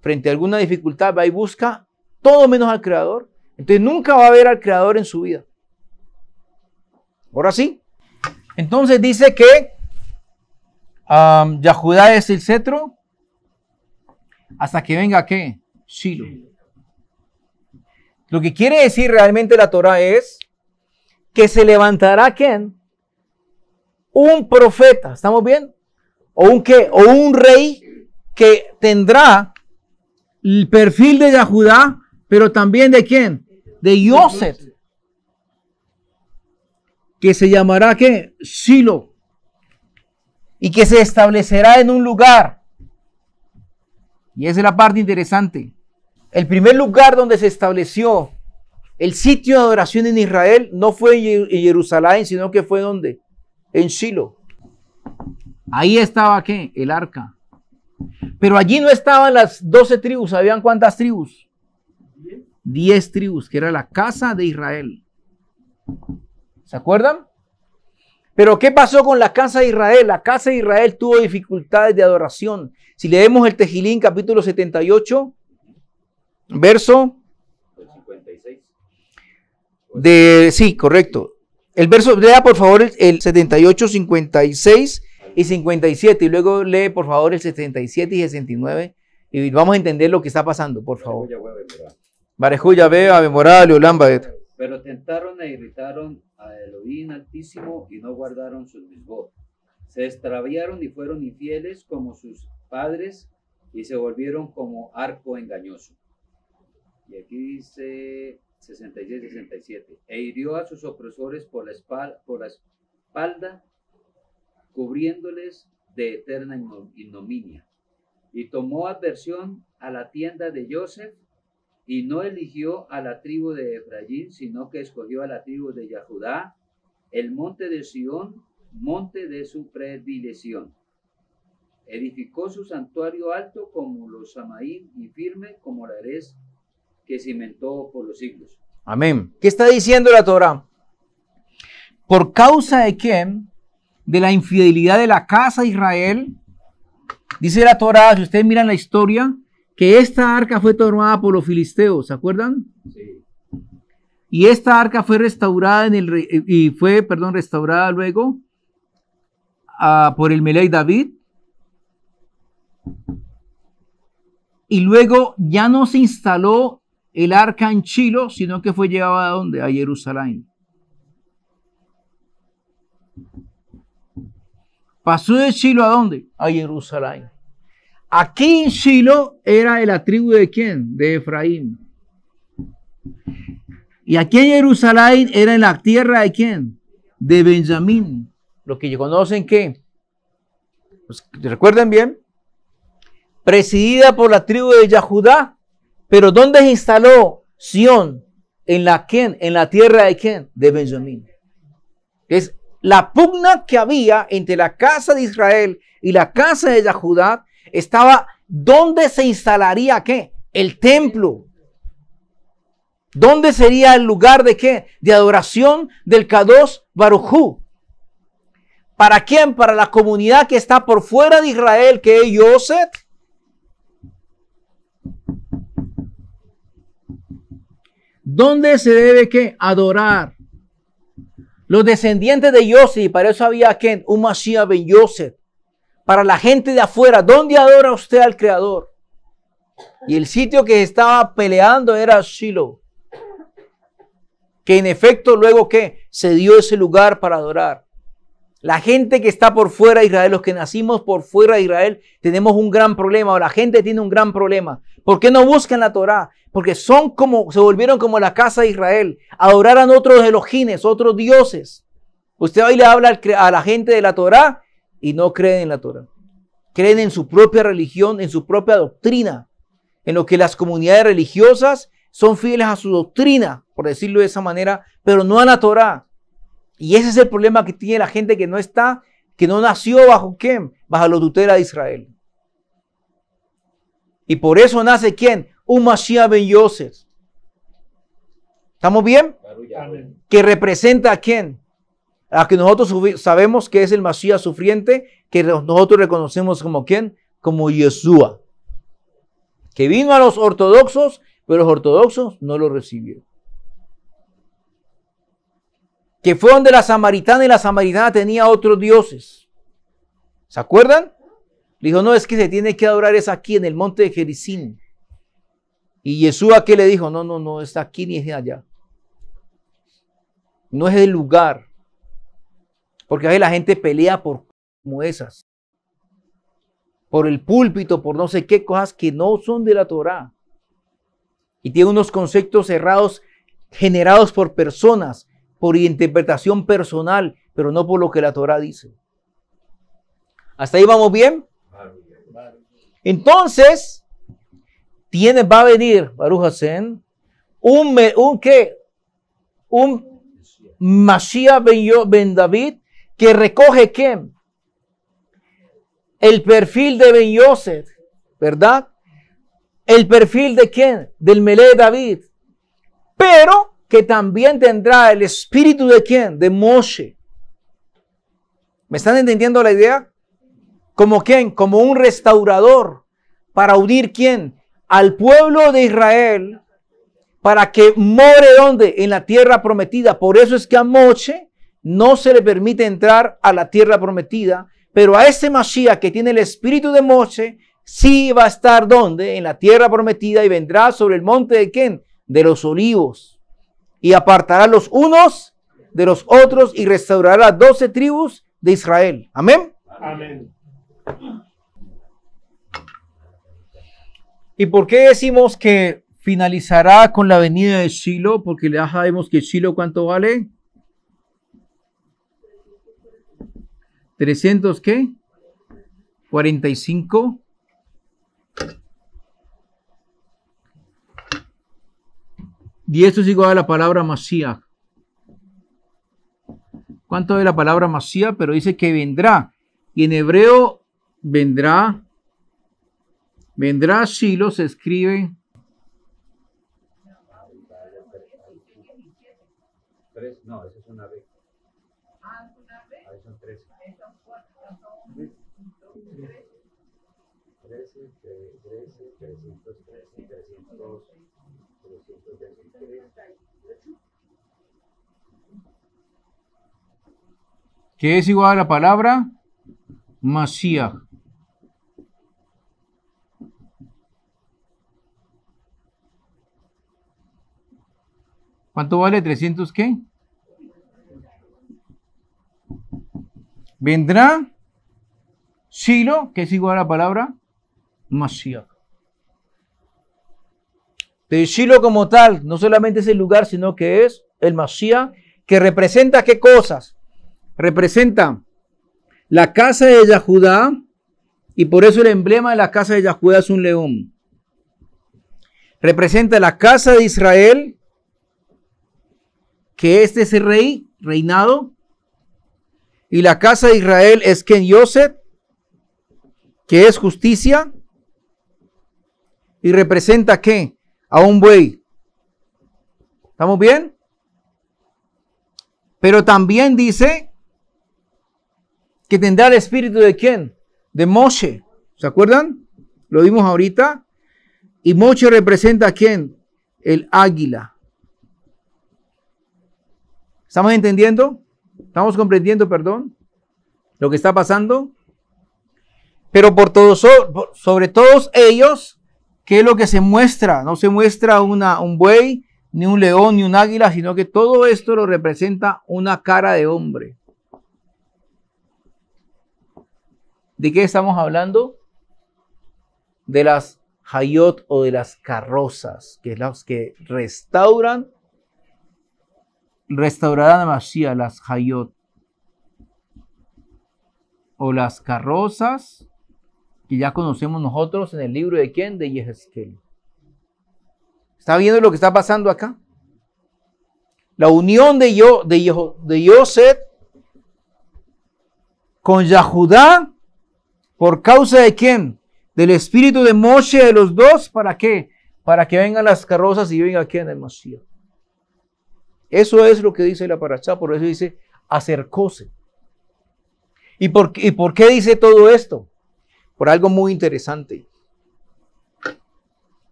Frente a alguna dificultad va y busca todo menos al Creador. Entonces nunca va a ver al Creador en su vida. Ahora sí. Entonces dice que Yahudá es el cetro hasta que venga ¿qué? Shilo. Lo que quiere decir realmente la Torah es que se levantará ¿quién? Un profeta, ¿estamos bien? ¿O un qué? O un rey que tendrá el perfil de Yahudá, pero también ¿de quién? De Yosef. Que se llamará ¿qué? Shilo. Y que se establecerá en un lugar. Y esa es la parte interesante. El primer lugar donde se estableció el sitio de adoración en Israel no fue en Jerusalén, sino que fue ¿dónde? En Shilo. Ahí estaba ¿qué? El arca. Pero allí no estaban las 12 tribus. ¿Sabían cuántas tribus? 10 tribus, que era la casa de Israel. ¿Se acuerdan? Pero ¿qué pasó con la casa de Israel? La casa de Israel tuvo dificultades de adoración. Si leemos el Tejilín, capítulo 78, verso 56. Sí, correcto. El verso, lea por favor el 78, 56 y 57. Y luego lee por favor el 77 y 69. Y vamos a entender lo que está pasando, por favor. Barejuya ve a memorar Leolán Baet. Pero tentaron e irritaron a Elohim Altísimo y no guardaron sus misbot. Se extraviaron y fueron infieles como sus padres y se volvieron como arco engañoso. Y aquí dice 66-67. E hirió a sus opresores por la espalda, cubriéndoles de eterna ignominia. Y tomó adversión a la tienda de Joseph, y no eligió a la tribu de Efraín, sino que escogió a la tribu de Judá, el monte de Sión, monte de su predilección. Edificó su santuario alto como los Samaín y firme como la Erez que cimentó por los siglos. Amén. ¿Qué está diciendo la Torá? ¿Por causa de quién? De la infidelidad de la casa de Israel. Dice la Torá, si ustedes miran la historia, que esta arca fue tomada por los filisteos, ¿se acuerdan? Sí. Y esta arca fue restaurada restaurada luego por el Melech David. Y luego ya no se instaló el arca en Shilo, sino que fue llevada ¿a dónde? A Jerusalén. Pasó de Shilo ¿a dónde? A Jerusalén. Aquí en Shilo era de la tribu de ¿quién? De Efraín. Y aquí en Jerusalén era en la tierra de ¿quién? De Benjamín. Lo que conocen ¿qué? Pues, ¿recuerdan bien? Presidida por la tribu de Judá. Pero ¿dónde se instaló Sión? ¿En la quién? En la tierra de ¿quién? De Benjamín. Es la pugna que había entre la casa de Israel y la casa de Judá estaba ¿dónde se instalaría qué? El templo. ¿Dónde sería el lugar de qué? De adoración del Kadosh Baruj Hu. ¿Para quién? Para la comunidad que está por fuera de Israel, que es Yosef. ¿Dónde se debe qué? Adorar. Los descendientes de Yosef, para eso había ¿quién? Un Mashiach ben Yosef. Para la gente de afuera, ¿dónde adora usted al Creador? Y el sitio que estaba peleando era Shilo. Que en efecto luego ¿qué? Se dio ese lugar para adorar. La gente que está por fuera de Israel, los que nacimos por fuera de Israel, tenemos un gran problema, o la gente tiene un gran problema. ¿Por qué no buscan la Torá? Porque se volvieron como la casa de Israel, adoraran otros Elohines, otros dioses. Usted hoy le habla a la gente de la Torá y no creen en la Torá. Creen en su propia religión, en su propia doctrina, en lo que las comunidades religiosas son fieles a su doctrina, por decirlo de esa manera, pero no a la Torá. Y ese es el problema que tiene la gente que no nació bajo ¿quién? Bajo la tutela de Israel. Y por eso nace ¿quién? Un Mashiach ben Yosef. ¿Estamos bien? Amén. Que representa a quién? A que nosotros sabemos que es el Mashiach sufriente, que nosotros reconocemos como ¿quién? Como Yeshua. Que vino a los ortodoxos, pero los ortodoxos no lo recibieron. Que fue donde la samaritana y la samaritana tenía otros dioses. ¿Se acuerdan? Le dijo, no, es que se tiene que adorar es aquí en el monte de Gerizim. Y Yeshua, ¿qué le dijo? No, está aquí ni es allá. No es el lugar. Porque ahí la gente pelea por como esas. Por el púlpito, por no sé qué cosas que no son de la Torá. Y tiene unos conceptos errados generados por personas, por interpretación personal, pero no por lo que la Torá dice. ¿Hasta ahí vamos bien? Entonces, va a venir, Baruch Hashem, un Mashiach ben David, que recoge ¿qué? El perfil de Ben Yosef, ¿verdad? El perfil de ¿quién? Del Melech David. Pero que también tendrá el espíritu de ¿quién? De Moshe. ¿Me están entendiendo la idea? ¿Como quién? Como un restaurador para unir ¿quién? Al pueblo de Israel para que more ¿dónde? En la tierra prometida. Por eso es que a Moshe no se le permite entrar a la tierra prometida, pero a ese Mashiach que tiene el espíritu de Moshe sí va a estar ¿dónde? En la tierra prometida y vendrá sobre el monte de ¿quién? De los olivos. Y apartará los unos de los otros y restaurará las 12 tribus de Israel. Amén. Amén. ¿Y por qué decimos que finalizará con la venida de Shilo? Porque ya sabemos que Shilo ¿cuánto vale? 300 ¿qué? 45. Y esto es igual a la palabra Mashiach. ¿Cuánto es la palabra Mashiach? Pero dice que vendrá. Y en hebreo vendrá. Vendrá Shiloh se escribe. No, esa es una B. Ahí son 13. 13, 313, 323. Que es igual a la palabra Mashiach. ¿Cuánto vale 300 qué? Vendrá Shiloh, que es igual a la palabra Mashiach. De Shiloh como tal, no solamente es el lugar, sino que es el Mashiach, que representa ¿qué cosas? Representa la casa de Yahudá, y por eso el emblema de la casa de Yahudá es un león. Representa la casa de Israel, que este es el rey, reinado, y la casa de Israel es Ken Yosef, que es justicia, y representa ¿qué? A un buey. ¿Estamos bien? Pero también dice que tendrá el espíritu de ¿quién? De Moshe. ¿Se acuerdan? Lo vimos ahorita. Y Moshe representa ¿a quién? El águila. ¿Estamos entendiendo? ¿Estamos comprendiendo, perdón, lo que está pasando? Pero por todos, sobre todos ellos, ¿qué es lo que se muestra? No se muestra un buey, ni un león, ni un águila, sino que todo esto lo representa una cara de hombre. ¿De qué estamos hablando? De las hayot o de las carrozas, que es las que restaurarán a Mashiach, las hayot. O las carrozas que ya conocemos nosotros en el libro de ¿quién? De Yehezkel. ¿Está viendo lo que está pasando acá? La unión de Yosef con Yahudá, por causa de ¿quién? Del espíritu de Moshe, de los dos, ¿para qué? Para que vengan las carrozas y venga ¿quién? El Mashiach. Eso es lo que dice la parashá, por eso dice acercóse. ¿Y por qué dice todo esto? Por algo muy interesante.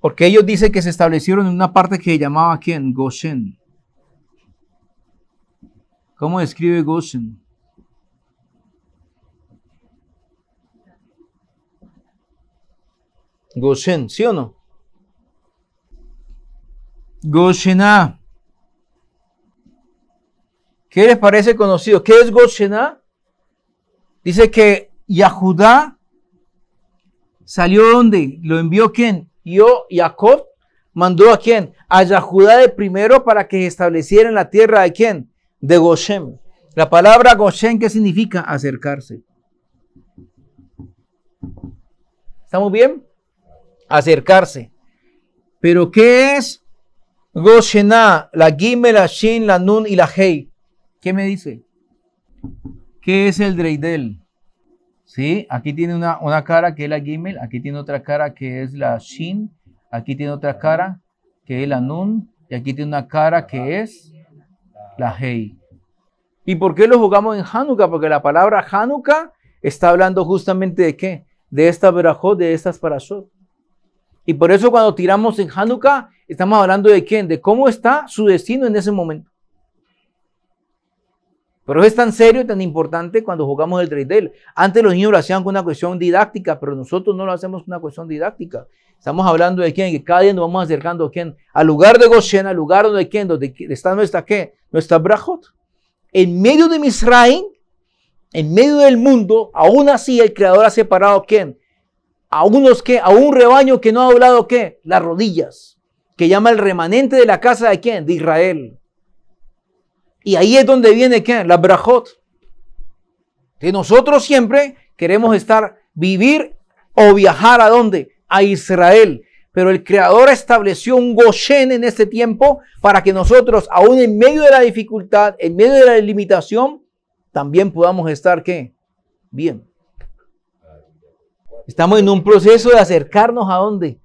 Porque ellos dicen que se establecieron en una parte que llamaba ¿quién? Goshen. ¿Cómo describe Goshen? Goshen, ¿sí o no? Goshená. ¿Qué les parece conocido? ¿Qué es Goshená? Dice que Yahudá salió ¿dónde? ¿Lo envió quién? Jacob mandó a quién? A Yahudá de primero para que estableciera en la tierra de quién? De Goshen. La palabra Goshen, ¿qué significa? Acercarse. ¿Estamos bien? Acercarse. ¿Pero qué es Goshená? La Gimel, la Shin, la Nun y la Hei. ¿Qué me dice? ¿Qué es el Dreidel? ¿Sí? Aquí tiene una cara que es la Gimel, aquí tiene otra cara que es la Shin, aquí tiene otra cara que es la Nun, y aquí tiene una cara que es la Hei. ¿Y por qué lo jugamos en Hanukkah? Porque la palabra Hanukkah está hablando justamente de ¿qué? De esta berajot, de estas parashot. Y por eso cuando tiramos en Hanukkah, estamos hablando de ¿quién? De cómo está su destino en ese momento. Pero es tan serio y tan importante cuando jugamos el dreidel. Antes los niños lo hacían con una cuestión didáctica, pero nosotros no lo hacemos con una cuestión didáctica. Estamos hablando de quién, que cada día nos vamos acercando a quién, al lugar de Goshen, al lugar donde quién, donde está nuestra ¿qué? Nuestra brajot. En medio de Misraim, en medio del mundo, aún así el Creador ha separado quién, a unos que, a un rebaño que no ha doblado qué, las rodillas, que llama el remanente de la casa de quién, de Israel. Y ahí es donde viene ¿qué? La brajot. Entonces nosotros siempre queremos vivir o viajar ¿a dónde? A Israel. Pero el Creador estableció un Goshen en este tiempo para que nosotros, aún en medio de la dificultad, en medio de la limitación, también podamos estar, ¿qué? Bien. Estamos en un proceso de acercarnos ¿a dónde?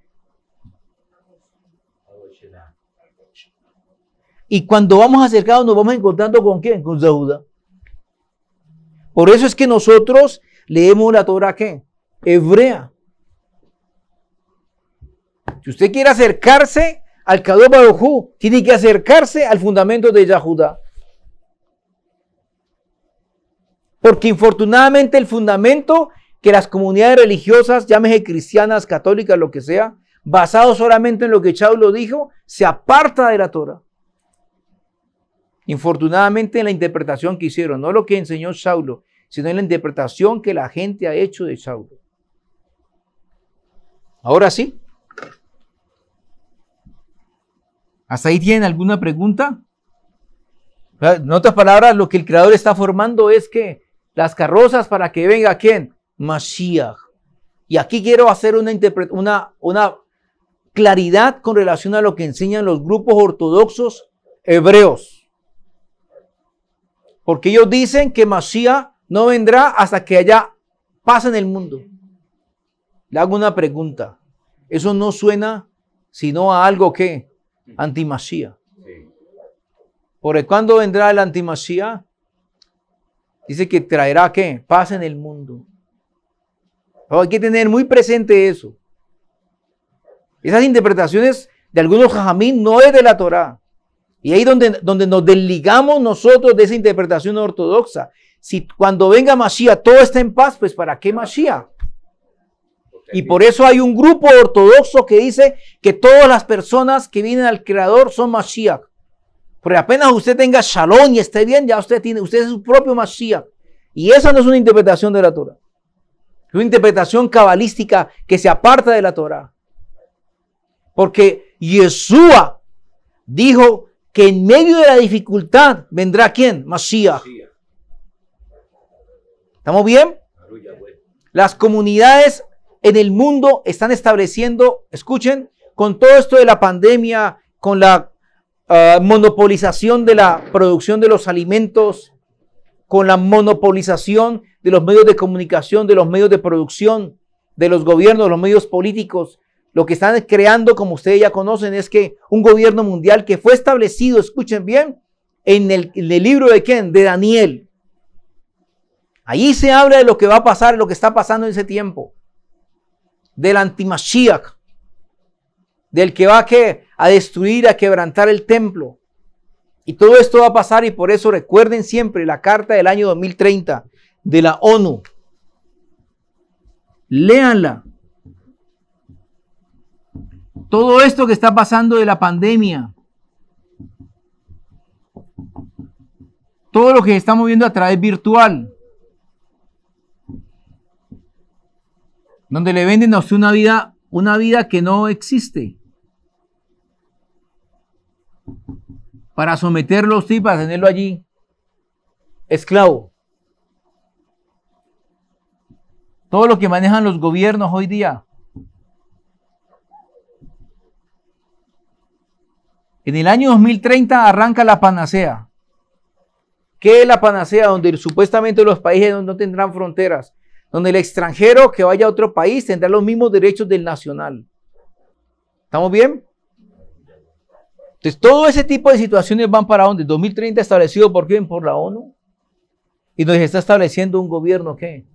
Y cuando vamos acercados nos vamos encontrando ¿con quién? Con Yehuda. Por eso es que nosotros leemos la Torah, ¿qué? Hebrea. Si usted quiere acercarse al Kadosh Baruj Hu, tiene que acercarse al fundamento de Yahudá. Porque infortunadamente el fundamento que las comunidades religiosas, llámese cristianas, católicas, lo que sea, basado solamente en lo que Saulo dijo, se aparta de la Torah. Infortunadamente en la interpretación que hicieron, no lo que enseñó Saulo, sino en la interpretación que la gente ha hecho de Saulo. Ahora sí. ¿Hasta ahí tienen alguna pregunta? En otras palabras, lo que el Creador está formando es que las carrozas para que venga ¿quién? Mashiach. Y aquí quiero hacer una claridad con relación a lo que enseñan los grupos ortodoxos hebreos. Porque ellos dicen que Mashiach no vendrá hasta que haya paz en el mundo. Le hago una pregunta. Eso no suena sino a algo que anti-Mashiach. Porque ¿cuándo vendrá el anti-Mashiach? Dice que traerá ¿qué? Paz en el mundo. Pero hay que tener muy presente eso. Esas interpretaciones de algunos jajamín no es de la Torá. Y ahí donde nos desligamos nosotros de esa interpretación ortodoxa. Si cuando venga Mashiach todo está en paz, pues ¿para qué Mashiach? Y por eso hay un grupo ortodoxo que dice que todas las personas que vienen al Creador son Mashiach. Porque apenas usted tenga Shalom y esté bien, ya usted es su propio Mashiach. Y esa no es una interpretación de la Torah. Es una interpretación cabalística que se aparta de la Torah. Porque Yeshua dijo que en medio de la dificultad vendrá ¿quién? Mashiach. ¿Estamos bien? Las comunidades en el mundo están estableciendo, escuchen, con todo esto de la pandemia, con la monopolización de la producción de los alimentos, con la monopolización de los medios de comunicación, de los medios de producción, de los gobiernos, de los medios políticos, lo que están creando, como ustedes ya conocen, es que un gobierno mundial que fue establecido, escuchen bien, en el libro de ¿quién? De Daniel. Ahí se habla de lo que va a pasar, lo que está pasando en ese tiempo. Del anti-Mashiach, del que va a destruir, a quebrantar el templo. Y todo esto va a pasar y por eso recuerden siempre la carta del año 2030 de la ONU. Léanla. Todo esto que está pasando de la pandemia, todo lo que estamos viendo a través virtual, donde le venden a usted una vida que no existe, para someterlo a usted y para tenerlo allí esclavo. Todo lo que manejan los gobiernos hoy día. En el año 2030 arranca la panacea. ¿Qué es la panacea? Donde supuestamente los países no tendrán fronteras. Donde el extranjero que vaya a otro país tendrá los mismos derechos del nacional. ¿Estamos bien? Entonces, todo ese tipo de situaciones van para ¿dónde? 2030 establecido ¿por quién? Por la ONU. Y nos está estableciendo un gobierno ¿qué?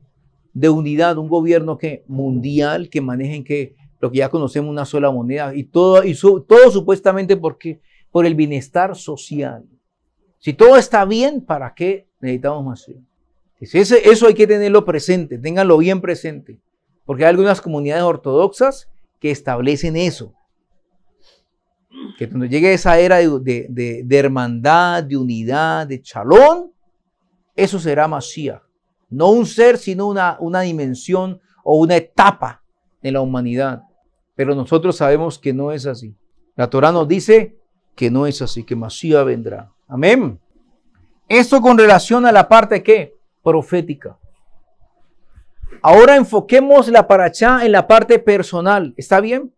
De unidad, un gobierno ¿qué? Mundial que manejen ¿qué? Lo que ya conocemos, una sola moneda. Y todo supuestamente por el bienestar social. Si todo está bien, ¿para qué necesitamos más? Eso hay que tenerlo presente, ténganlo bien presente. Porque hay algunas comunidades ortodoxas que establecen eso. Que cuando llegue esa era de hermandad, de unidad, de chalón, eso será Mashiach. No un ser, sino una dimensión o una etapa de la humanidad. Pero nosotros sabemos que no es así. La Torah nos dice que no es así, que Mashiach vendrá. Amén. Esto con relación a la parte ¿qué? Profética. Ahora enfoquemos la parashá en la parte personal. ¿Está bien?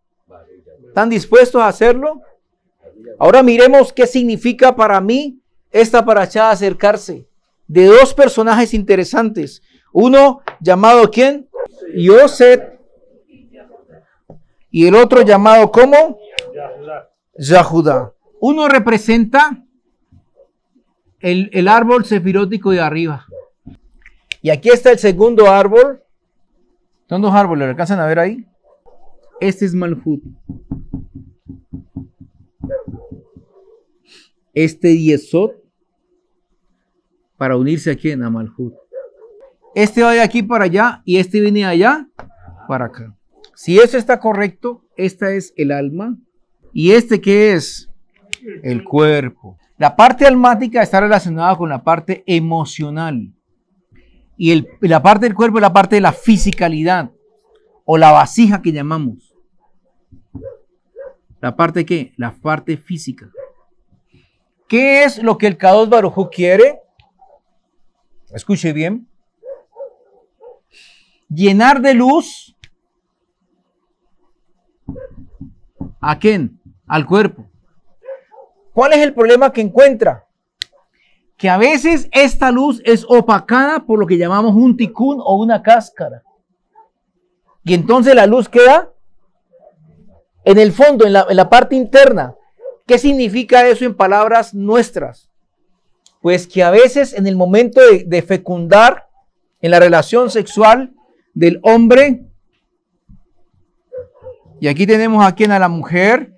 ¿Están dispuestos a hacerlo? Ahora miremos qué significa para mí esta parashá acercarse de dos personajes interesantes. Uno llamado ¿quién? Yosef. Y el otro llamado ¿cómo? Yahudá. Uno representa el árbol sefirótico de arriba. Y aquí está el segundo árbol. Son dos árboles, ¿lo alcanzan a ver ahí? Este es Malhut. Este Yesod para unirse aquí en Malhut. Este va de aquí para allá y este viene de allá para acá. Si eso está correcto, esta es el alma. ¿Y este qué es? El cuerpo. La parte almática está relacionada con la parte emocional. Y la parte del cuerpo es la parte de la fisicalidad o la vasija que llamamos. ¿La parte qué? La parte física. ¿Qué es lo que el Kadosh Baruj Hu quiere? Escuche bien. Llenar de luz. ¿A quién? Al cuerpo. ¿Cuál es el problema que encuentra? Que a veces esta luz es opacada por lo que llamamos un ticún o una cáscara. Y entonces la luz queda en el fondo, en la parte interna. ¿Qué significa eso en palabras nuestras? Pues que a veces en el momento de fecundar, en la relación sexual del hombre, y aquí tenemos a quién, a la mujer,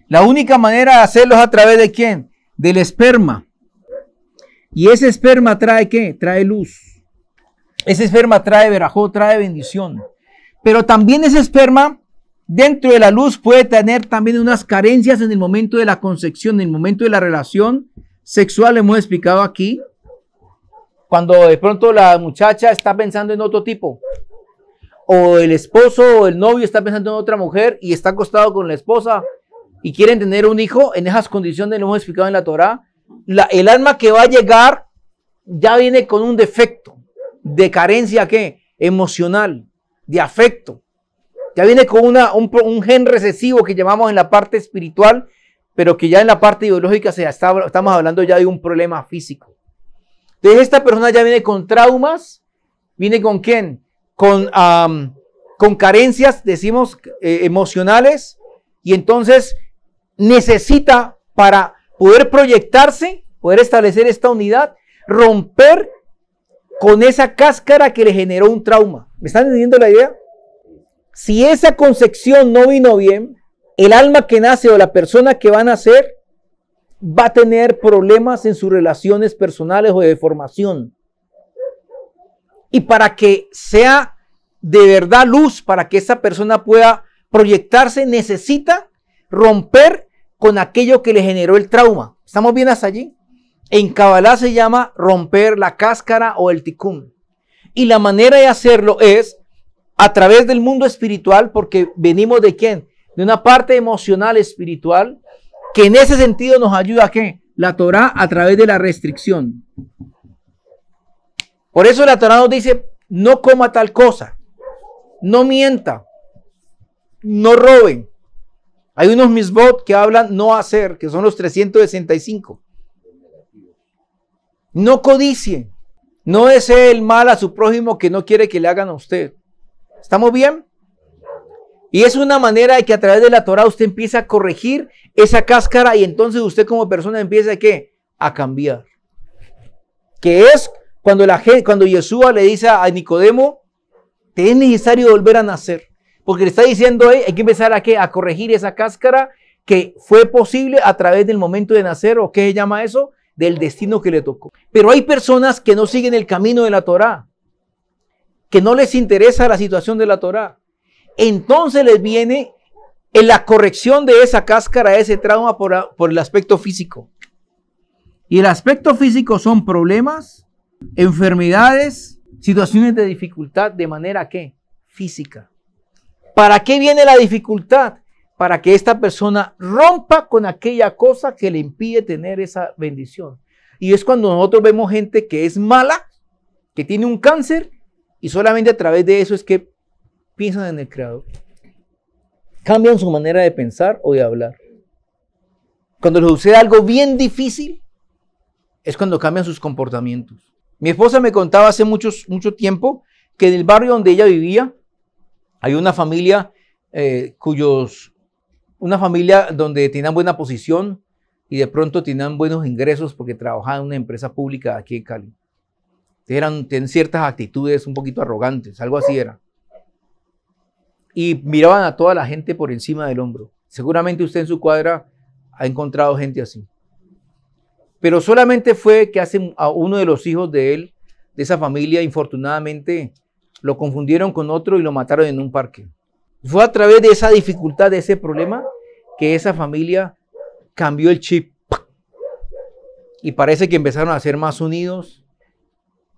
la única manera de hacerlo es a través de quién, del esperma. Y ese esperma trae ¿qué? Trae luz. Ese esperma trae verajó, trae bendición. Pero también ese esperma, dentro de la luz, puede tener también unas carencias en el momento de la concepción, en el momento de la relación sexual. Hemos explicado aquí, cuando de pronto la muchacha está pensando en otro tipo, o el esposo o el novio está pensando en otra mujer y está acostado con la esposa y quieren tener un hijo, en esas condiciones lo hemos explicado en la Torá. El alma que va a llegar ya viene con un defecto de carencia ¿qué? Emocional, de afecto. Ya viene con un gen recesivo que llamamos en la parte espiritual, pero que ya en la parte ideológica estamos hablando ya de un problema físico. Entonces esta persona ya viene con traumas, viene con ¿quién? Con carencias, decimos, emocionales, y entonces necesita para poder proyectarse, poder establecer esta unidad, romper con esa cáscara que le generó un trauma. ¿Me están entendiendo la idea? Si esa concepción no vino bien, el alma que nace o la persona que va a nacer va a tener problemas en sus relaciones personales o de formación. Y para que sea de verdad luz, para que esa persona pueda proyectarse, necesita romper con aquello que le generó el trauma. ¿Estamos bien hasta allí? En Kabbalah se llama romper la cáscara o el tikkun. Y la manera de hacerlo es a través del mundo espiritual, porque venimos de ¿quién? De una parte emocional espiritual, que en ese sentido nos ayuda ¿a qué? La Torá a través de la restricción. Por eso la Torá nos dice, no coma tal cosa, no mienta, no roben. Hay unos misbot que hablan no hacer, que son los 365. No codicien, no desee el mal a su prójimo que no quiere que le hagan a usted. ¿Estamos bien? Y es una manera de que a través de la Torá usted empieza a corregir esa cáscara y entonces usted como persona empieza ¿qué? A cambiar. Que es cuando Yeshua le dice a Nicodemo, te es necesario volver a nacer. Porque le está diciendo, hay que empezar a corregir esa cáscara que fue posible a través del momento de nacer, o ¿qué se llama eso? Del destino que le tocó. Pero hay personas que no siguen el camino de la Torá, que no les interesa la situación de la Torá. Entonces les viene en la corrección de esa cáscara, ese trauma por el aspecto físico. Y el aspecto físico son problemas, enfermedades, situaciones de dificultad de manera ¿qué? Física. ¿Para qué viene la dificultad? Para que esta persona rompa con aquella cosa que le impide tener esa bendición. Y es cuando nosotros vemos gente que es mala, que tiene un cáncer Y solamente a través de eso es que piensan en el Creador. Cambian su manera de pensar o de hablar. Cuando les sucede algo bien difícil, es cuando cambian sus comportamientos. Mi esposa me contaba hace mucho tiempo que en el barrio donde ella vivía, hay una familia una familia donde tenían buena posición y de pronto tenían buenos ingresos porque trabajaban en una empresa pública aquí en Cali. Tenían ciertas actitudes un poquito arrogantes, algo así era. Y miraban a toda la gente por encima del hombro. Seguramente usted en su cuadra ha encontrado gente así. Pero solamente fue que a uno de los hijos de él, de esa familia, infortunadamente, lo confundieron con otro y lo mataron en un parque. Fue a través de esa dificultad, de ese problema, que esa familia cambió el chip. Y parece que empezaron a ser más unidos.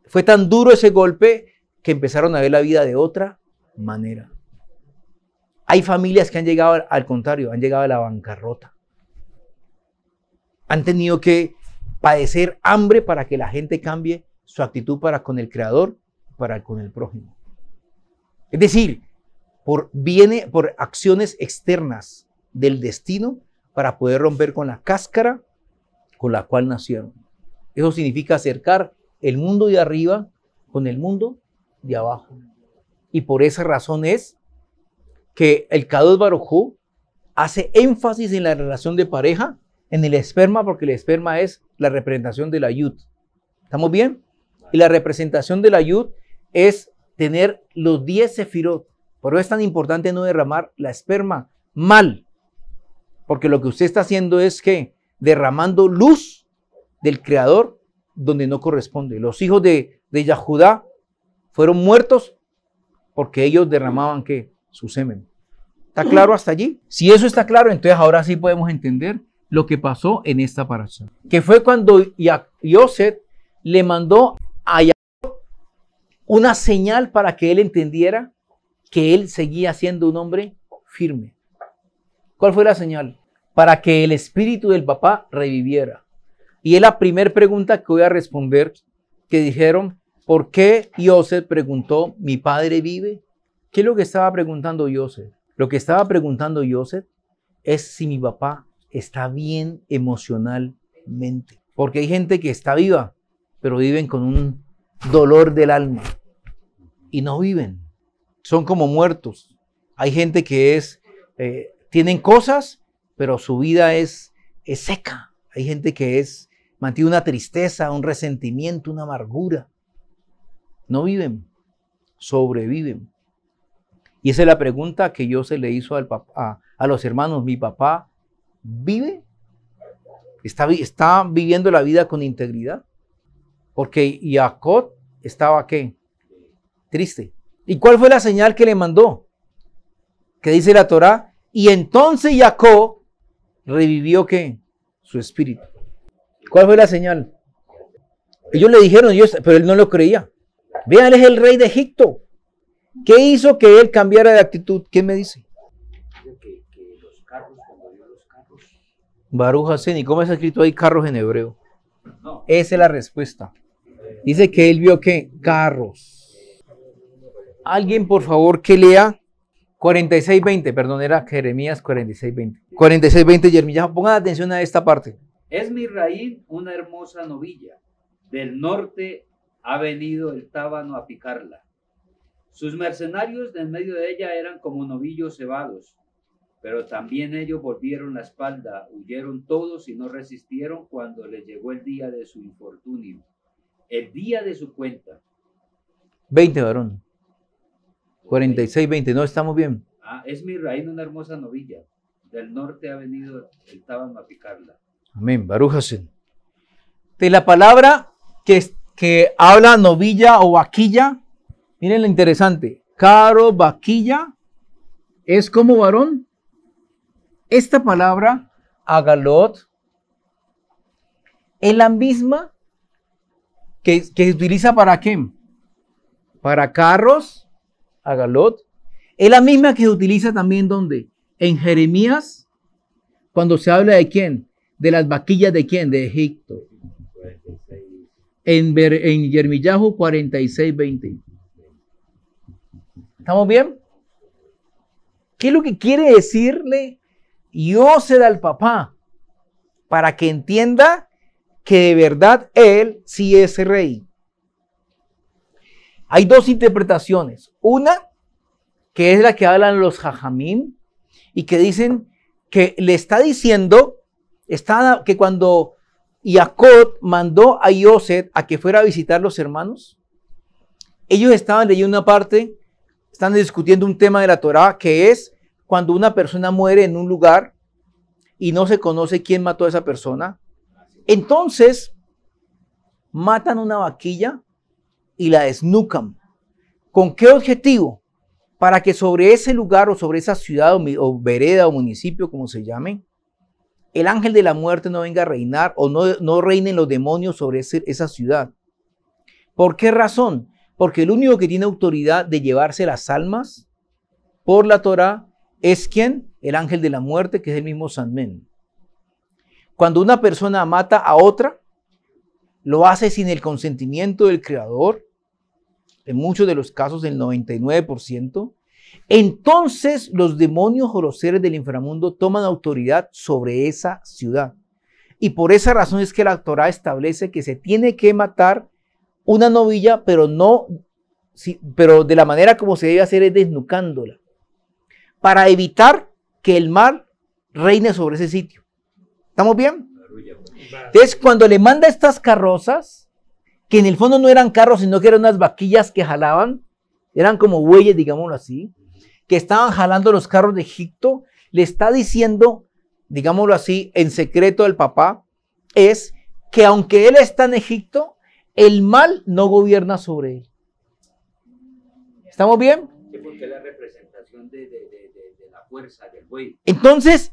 Fue tan duro ese golpe que empezaron a ver la vida de otra manera. Hay familias que han llegado al contrario, han llegado a la bancarrota. Han tenido que padecer hambre para que la gente cambie su actitud para con el Creador, para con el prójimo. Es decir, viene por acciones externas del destino para poder romper con la cáscara con la cual nacieron. Eso significa acercar el mundo de arriba con el mundo de abajo. Y por esa razón es que el Kadosh Baruj Hu hace énfasis en la relación de pareja, en el esperma, porque el esperma es la representación de la Yud. ¿Estamos bien? Y la representación de la Yud es tener los 10 sefirot. Por eso es tan importante no derramar la esperma mal, porque lo que usted está haciendo es que derramando luz del Creador donde no corresponde. Los hijos de Yahudá fueron muertos porque ellos derramaban ¿qué? Su semen. ¿Está claro hasta allí? Si eso está claro, entonces ahora sí podemos entender lo que pasó en esta parasha. Que fue cuando Yosef le mandó a Jacob una señal para que él entendiera que él seguía siendo un hombre firme. ¿Cuál fue la señal? Para que el espíritu del papá reviviera. Y es la primera pregunta que voy a responder, que dijeron, ¿por qué Yosef preguntó, ¿mi padre vive? ¿Qué es lo que estaba preguntando Yosef? Lo que estaba preguntando Yosef es si mi papá está bien emocionalmente. Porque hay gente que está viva, pero viven con un dolor del alma. Y no viven. Son como muertos. Hay gente que tienen cosas, pero su vida es seca. Hay gente que mantiene una tristeza, un resentimiento, una amargura. No viven, sobreviven. Y esa es la pregunta que Yosef le hizo a los hermanos. ¿Mi papá vive? ¿Está viviendo la vida con integridad? Porque Jacob estaba ¿qué? Triste. ¿Y cuál fue la señal que le mandó? Que dice la Torá, y entonces Jacob revivió ¿qué? Su espíritu. ¿Cuál fue la señal? Ellos le dijeron, pero él no lo creía. Vean, él es el rey de Egipto. ¿Qué hizo que él cambiara de actitud? ¿Qué me dice? Que los carros, cuando vio los carros. Baruch Hashem, ¿y cómo está escrito ahí carros en hebreo? No. Esa es la respuesta. Dice que él vio ¿qué? Carros. Alguien, por favor, que lea 46:20, perdón, era Jeremías 46:20. 46:20, Jeremías, pongan atención a esta parte. Es Misraín una hermosa novilla. Del norte ha venido el tábano a picarla. Sus mercenarios en medio de ella eran como novillos cebados, pero también ellos volvieron la espalda, huyeron todos y no resistieron cuando les llegó el día de su infortunio, el día de su cuenta. 20, varón. 46:20, no estamos bien. Es Misraín una hermosa novilla. Del norte ha venido el tábano a picarla. Amén, Baruch Hashem. De la palabra que habla novilla o vaquilla, miren lo interesante. Caro, vaquilla, es como varón. Esta palabra, agalot, es la misma que se utiliza para qué? Para carros, agalot. Es la misma que se utiliza también ¿dónde? En Jeremías, cuando se habla de quién, de las vaquillas de quién, de Egipto. En Yirmiyahu 46:20. ¿Estamos bien? ¿Qué es lo que quiere decirle Yosef al papá? Para que entienda que de verdad él sí es rey. Hay dos interpretaciones. Una, que es la que hablan los jajamim, y que dicen que le está diciendo que cuando Jacob mandó a Yosef a que fuera a visitar los hermanos, ellos estaban leyendo una parte, están discutiendo un tema de la Torá, que es cuando una persona muere en un lugar y no se conoce quién mató a esa persona. Entonces, matan una vaquilla y la desnucan. ¿Con qué objetivo? Para que sobre ese lugar o sobre esa ciudad o vereda o municipio, como se llame, el ángel de la muerte no venga a reinar o no reinen los demonios sobre esa ciudad. ¿Por qué razón? Porque el único que tiene autoridad de llevarse las almas por la Torá es ¿quién? El ángel de la muerte, que es el mismo Sanmen. Cuando una persona mata a otra, lo hace sin el consentimiento del Creador, en muchos de los casos el 99%, entonces los demonios o los seres del inframundo toman autoridad sobre esa ciudad. Y por esa razón es que la Torá establece que se tiene que matar una novilla, pero de la manera como se debe hacer es desnucándola, para evitar que el mal reine sobre ese sitio. ¿Estamos bien? Entonces, cuando le manda estas carrozas, que en el fondo no eran carros, sino que eran unas vaquillas que jalaban, eran como bueyes, digámoslo así, que estaban jalando los carros de Egipto, le está diciendo, digámoslo así, en secreto al papá, es que aunque él está en Egipto, el mal no gobierna sobre él. ¿Estamos bien? Sí, porque es la representación de la fuerza del buey. Entonces,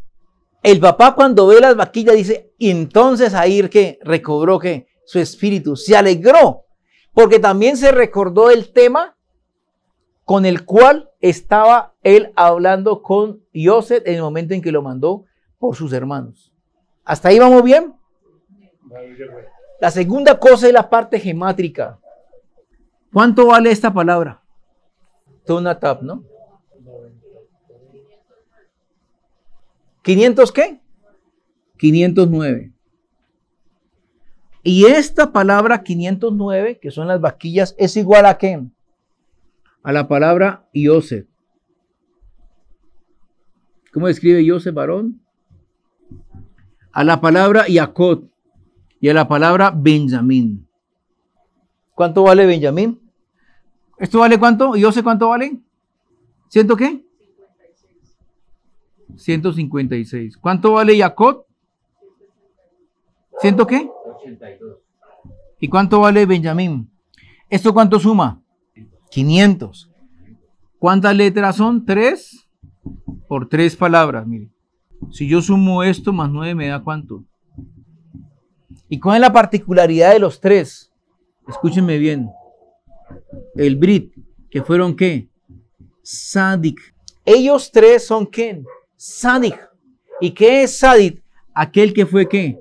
el papá cuando ve las vaquillas dice, y entonces ahí que recobró que su espíritu, se alegró, porque también se recordó el tema con el cual estaba él hablando con Yosef en el momento en que lo mandó por sus hermanos. ¿Hasta ahí vamos bien? La segunda cosa es la parte gemátrica. ¿Cuánto vale esta palabra? Tonatap, ¿no? ¿500 qué? 509. Y esta palabra 509, que son las vaquillas, es igual a ¿qué? A la palabra Yosef. ¿Cómo escribe Yosef, varón? A la palabra Jacob y a la palabra Benjamín. ¿Cuánto vale Benjamín? ¿Esto vale cuánto? ¿Yosef cuánto vale? ¿Ciento qué? 156. ¿Cuánto vale Jacob? ¿Ciento qué? 82. ¿Y cuánto vale Benjamín? ¿Esto cuánto suma? 500. ¿Cuántas letras son? 3 por 3 palabras. Mire, si yo sumo esto más 9 me da ¿cuánto? ¿Y cuál es la particularidad de los 3? Escúchenme bien. El Brit, que fueron ¿qué? Sadik. Ellos 3 son ¿qué? Sadik. ¿Y qué es Sadik? Aquel que fue ¿qué?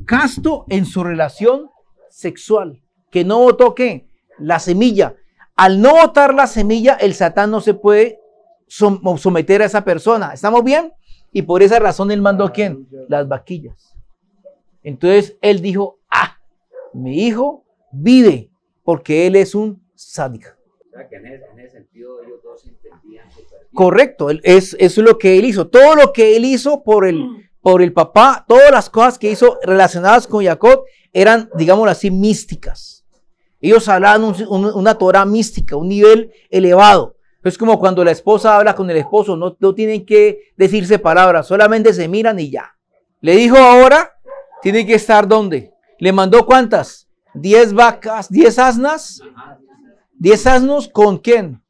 Casto en su relación sexual. Que no votó ¿qué? La semilla. Al no botar la semilla, el Satán no se puede someter a esa persona. ¿Estamos bien? Y por esa razón él mandó ¿a quién? Las vaquillas. Entonces él dijo, mi hijo vive porque él es un sádico. O sea, que en ese sentido ellos dos entendían súper bien. Correcto, eso es lo que él hizo. Todo lo que él hizo por el papá, todas las cosas que hizo relacionadas con Jacob eran, digámoslo así, místicas. Ellos hablaban una Torah mística, un nivel elevado. Es como cuando la esposa habla con el esposo, no tienen que decirse palabras, solamente se miran y ya. Le dijo ahora, tiene que estar ¿dónde? Le mandó ¿cuántas? 10 vacas, 10 asnas. 10 asnos ¿con quién?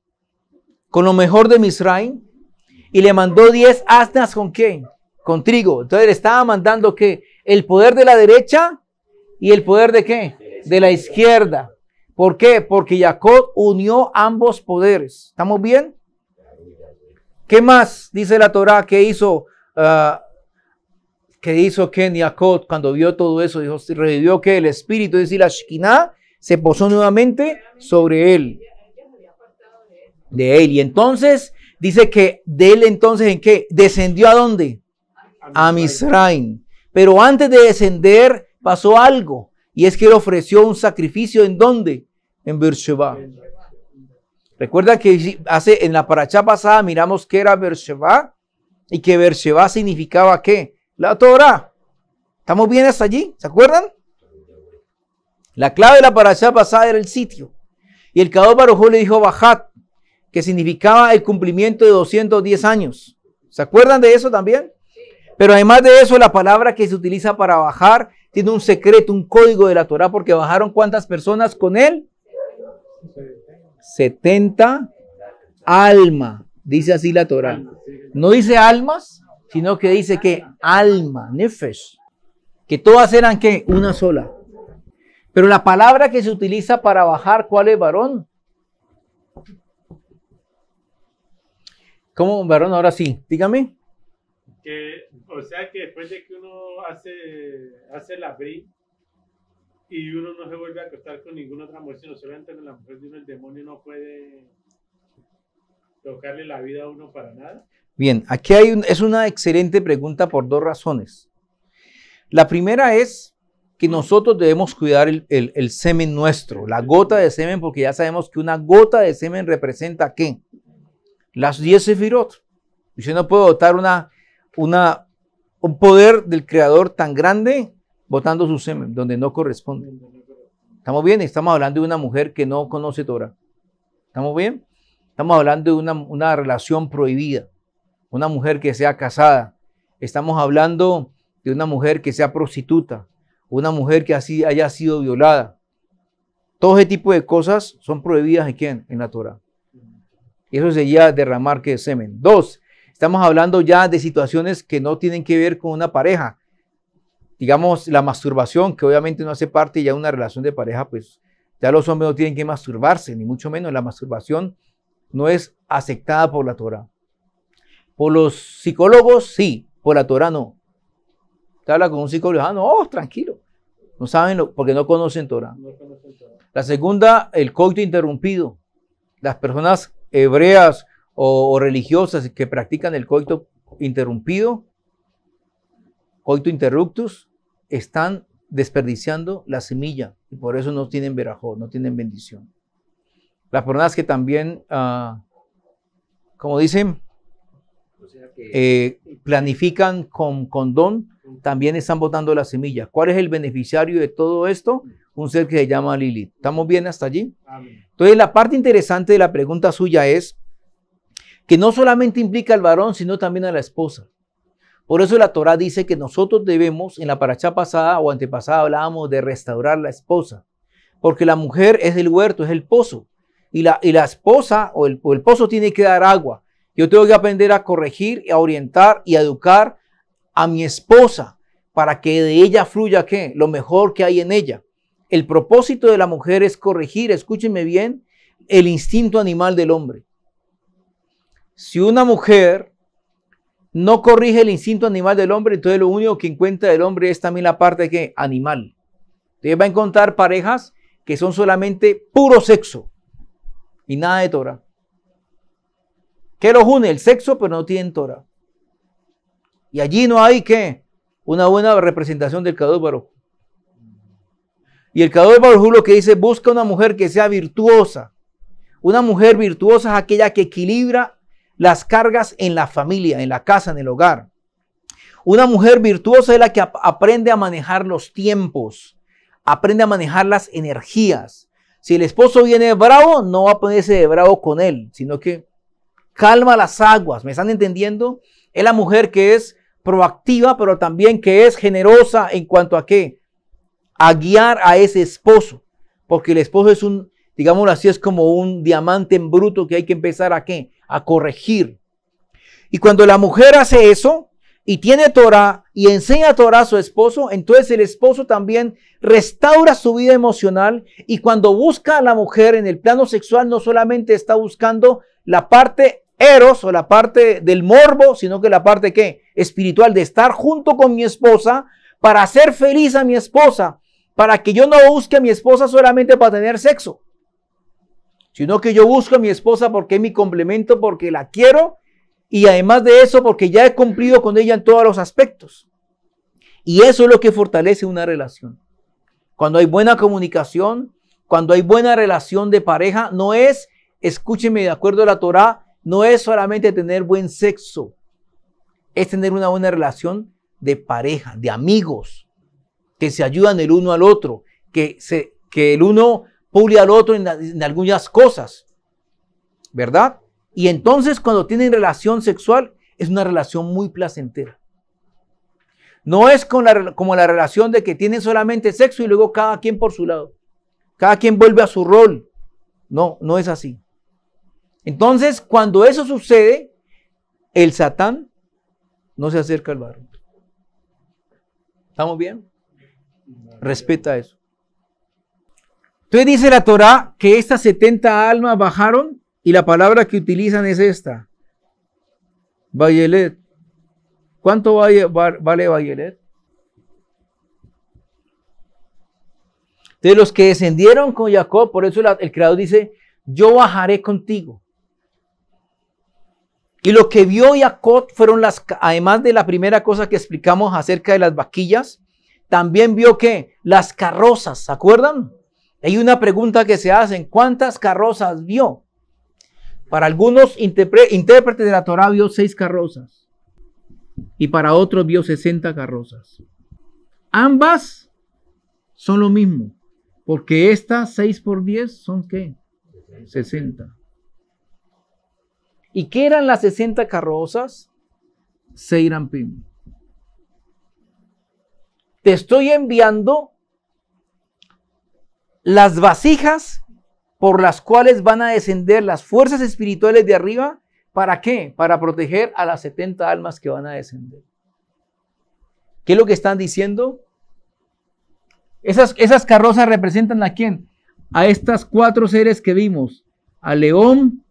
Con lo mejor de Misraim. Y le mandó 10 asnas ¿con quién? Con trigo. Entonces le estaba mandando ¿qué? El poder de la derecha y el poder de ¿qué? De la izquierda. ¿Por qué? Porque Jacob unió ambos poderes. ¿Estamos bien? ¿Qué más dice la Torá que hizo Ken Jacob cuando vio todo eso? Dijo, revivió que el espíritu, es decir, la Shekinah, se posó nuevamente sobre él. De él. Y entonces dice que de él entonces, ¿en qué? Descendió ¿a dónde? A Misraim. Pero antes de descender pasó algo. Y es que él ofreció un sacrificio ¿en dónde? En Beersheba. Recuerda que en la parashá pasada miramos que era Beersheba y que Beersheba significaba ¿qué? La Torah. ¿Estamos bien hasta allí? ¿Se acuerdan? La clave de la parashá pasada era el sitio. Y el Kadosh Baruj Hu le dijo Bajat, que significaba el cumplimiento de 210 años. ¿Se acuerdan de eso también? Pero además de eso, la palabra que se utiliza para bajar tiene un secreto, un código de la Torah, porque bajaron ¿cuántas personas con él? 70 almas, dice así la Torah. No dice almas, sino que dice que alma, nefesh, que todas eran ¿qué? Una sola. Pero la palabra que se utiliza para bajar, ¿cuál es, varón? ¿Cómo, varón? Ahora sí, dígame. O sea que después de que uno hace la bri y uno no se vuelve a acostar con ninguna otra mujer, sino solamente con la mujer de uno, el demonio no puede tocarle la vida a uno para nada. Bien, aquí es una excelente pregunta por dos razones. La primera es que nosotros debemos cuidar el semen nuestro, la gota de semen, porque ya sabemos que una gota de semen representa ¿qué? Las 10 sefirot. Y usted no puede botar un poder del Creador tan grande botando su semen, donde no corresponde. ¿Estamos bien? Estamos hablando de una mujer que no conoce Torah. ¿Estamos bien? Estamos hablando de una relación prohibida. Una mujer que sea casada. Estamos hablando de una mujer que sea prostituta. Una mujer que así haya sido violada. Todo ese tipo de cosas son prohibidas ¿en quién? En la Torah. Y eso sería derramar que semen. 2. Estamos hablando ya de situaciones que no tienen que ver con una pareja. Digamos, la masturbación, que obviamente no hace parte ya de una relación de pareja, pues ya los hombres no tienen que masturbarse, ni mucho menos. La masturbación no es aceptada por la Torah. Por los psicólogos, sí. Por la Torah, no. Te habla con un psicólogo, no, tranquilo. No saben porque no conocen Torah. La segunda, el coito interrumpido. Las personas hebreas o religiosas que practican el coito interrumpido, coito interruptus, están desperdiciando la semilla y por eso no tienen verajot, no tienen bendición. Las personas que también, como dicen, planifican con condón, también están botando la semilla. ¿Cuál es el beneficiario de todo esto? Un ser que se llama Lilith. ¿Estamos bien hasta allí? Amén. Entonces, la parte interesante de la pregunta suya es que no solamente implica al varón, sino también a la esposa. Por eso la Torah dice que nosotros debemos, en la parashá pasada o antepasada hablábamos de restaurar la esposa, porque la mujer es el huerto, es el pozo, y la esposa o el pozo tiene que dar agua. Yo tengo que aprender a corregir, a orientar y a educar a mi esposa para que de ella fluya ¿qué? Lo mejor que hay en ella. El propósito de la mujer es corregir, escúchenme bien, el instinto animal del hombre. Si una mujer no corrige el instinto animal del hombre, entonces lo único que encuentra del hombre es también la parte ¿qué? Animal. Entonces va a encontrar parejas que son solamente puro sexo y nada de Torah. ¿Qué los une? El sexo, pero no tienen Torah. Y allí no hay ¿qué? Una buena representación del Kadosh Baruj Hu. Y el Kadosh Baruj Hu lo que dice, busca una mujer que sea virtuosa. Una mujer virtuosa es aquella que equilibra las cargas en la familia, en la casa, en el hogar. Una mujer virtuosa es la que aprende a manejar los tiempos, aprende a manejar las energías. Si el esposo viene bravo, no va a ponerse de bravo con él, sino que calma las aguas. ¿Me están entendiendo? Es la mujer que es proactiva, pero también que es generosa en cuanto a qué? A guiar a ese esposo. Porque el esposo es digámoslo así, es como un diamante en bruto que hay que empezar a ¿qué? A corregir. Y cuando la mujer hace eso y tiene Torah y enseña Torah a su esposo, entonces el esposo también restaura su vida emocional y cuando busca a la mujer en el plano sexual no solamente está buscando la parte eros o la parte del morbo, sino que la parte ¿qué? Espiritual de estar junto con mi esposa para hacer feliz a mi esposa, para que yo no busque a mi esposa solamente para tener sexo. sino que yo busco a mi esposa porque es mi complemento, porque la quiero y además de eso porque ya he cumplido con ella en todos los aspectos. Y eso es lo que fortalece una relación. Cuando hay buena comunicación, cuando hay buena relación de pareja, no es, escúcheme, de acuerdo a la Torá, no es solamente tener buen sexo, es tener una buena relación de pareja, de amigos, que se ayudan el uno al otro, que el uno pule al otro en algunas cosas, ¿verdad? Y entonces cuando tienen relación sexual, es una relación muy placentera. No es como la relación de que tienen solamente sexo y luego cada quien por su lado. Cada quien vuelve a su rol. No, no es así. Entonces, cuando eso sucede, el Satán no se acerca al varón. ¿Estamos bien? Respeta eso. Entonces dice la Torá que estas 70 almas bajaron y la palabra que utilizan es esta. Vayelet. ¿Cuánto vale Vayelet? De los que descendieron con Jacob, por eso el Creador dice, yo bajaré contigo. Y lo que vio Jacob fueron además de la primera cosa que explicamos acerca de las vaquillas, también vio que las carrozas, ¿se acuerdan? Hay una pregunta que se hacen, ¿cuántas carrozas vio? Para algunos intérpretes de la Torá vio 6 carrozas y para otros vio 60 carrozas. Ambas son lo mismo, porque estas 6 por 10 son ¿qué? 60. ¿Y qué eran las 60 carrozas? Seirampim. Te estoy enviando las vasijas por las cuales van a descender las fuerzas espirituales de arriba. ¿Para qué? Para proteger a las 70 almas que van a descender. ¿Qué es lo que están diciendo? Esas carrozas representan ¿a quién? A estas 4 seres que vimos. Al león,